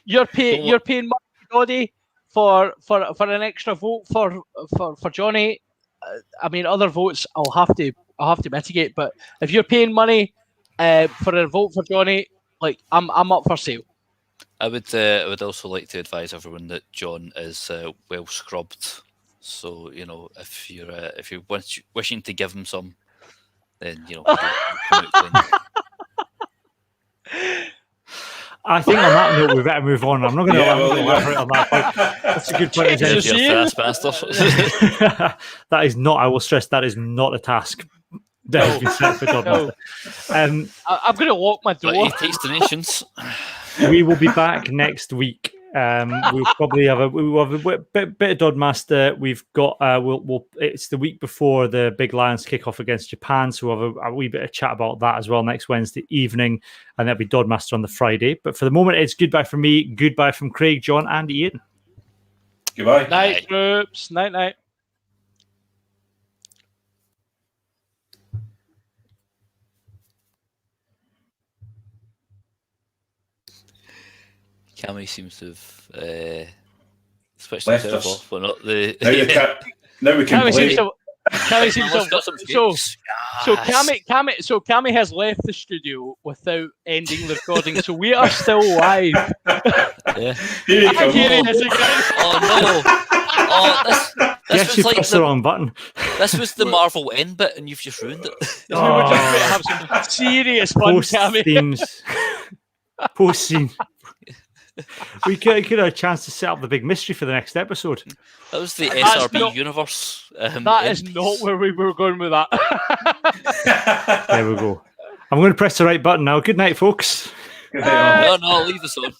you're paying money, Doddy, for an extra vote for Johnny. I mean, other votes I'll have to mitigate. But if you're paying money for a vote for Johnny, like, I'm up for sale. I would also like to advise everyone that John is well scrubbed. So, you know, if you're wishing to give him some, then, you know, come out clean. I think on that note, we better move on. I'm not going to elaborate on that point. That's a good point. That is not, I will stress, that is not a task that has been set for Dodmaster. I'm going to lock my door. But he takes donations. We will be back next week. We'll probably have a bit of Dodmaster. We've got it's the week before the big Lions kick-off against Japan, so we'll have a wee bit of chat about that as well next Wednesday evening, and that'll be Dodmaster on the Friday. But for the moment, it's goodbye from me, goodbye from Craig, John, and Ian. Goodbye. Night, groups. Night. Cammy seems to have switched Left himself us. off, but not the. Now we can Cammy play. seems to Cammy has left the studio without ending the recording, so we are still live. Yeah. Here you I'm come. hearing this again. Oh no! Oh, this Yes, was you like pressed the wrong button. This was the Marvel end bit, and you've just ruined it. We were just going to have some serious fun, Cammy. Post-themes. Post-scene. We could have a chance to set up the big mystery for the next episode. That was the That's SRB not- universe. That is not where we were going with that. There we go. I'm going to press the right button now. Good night, folks. No, leave us on.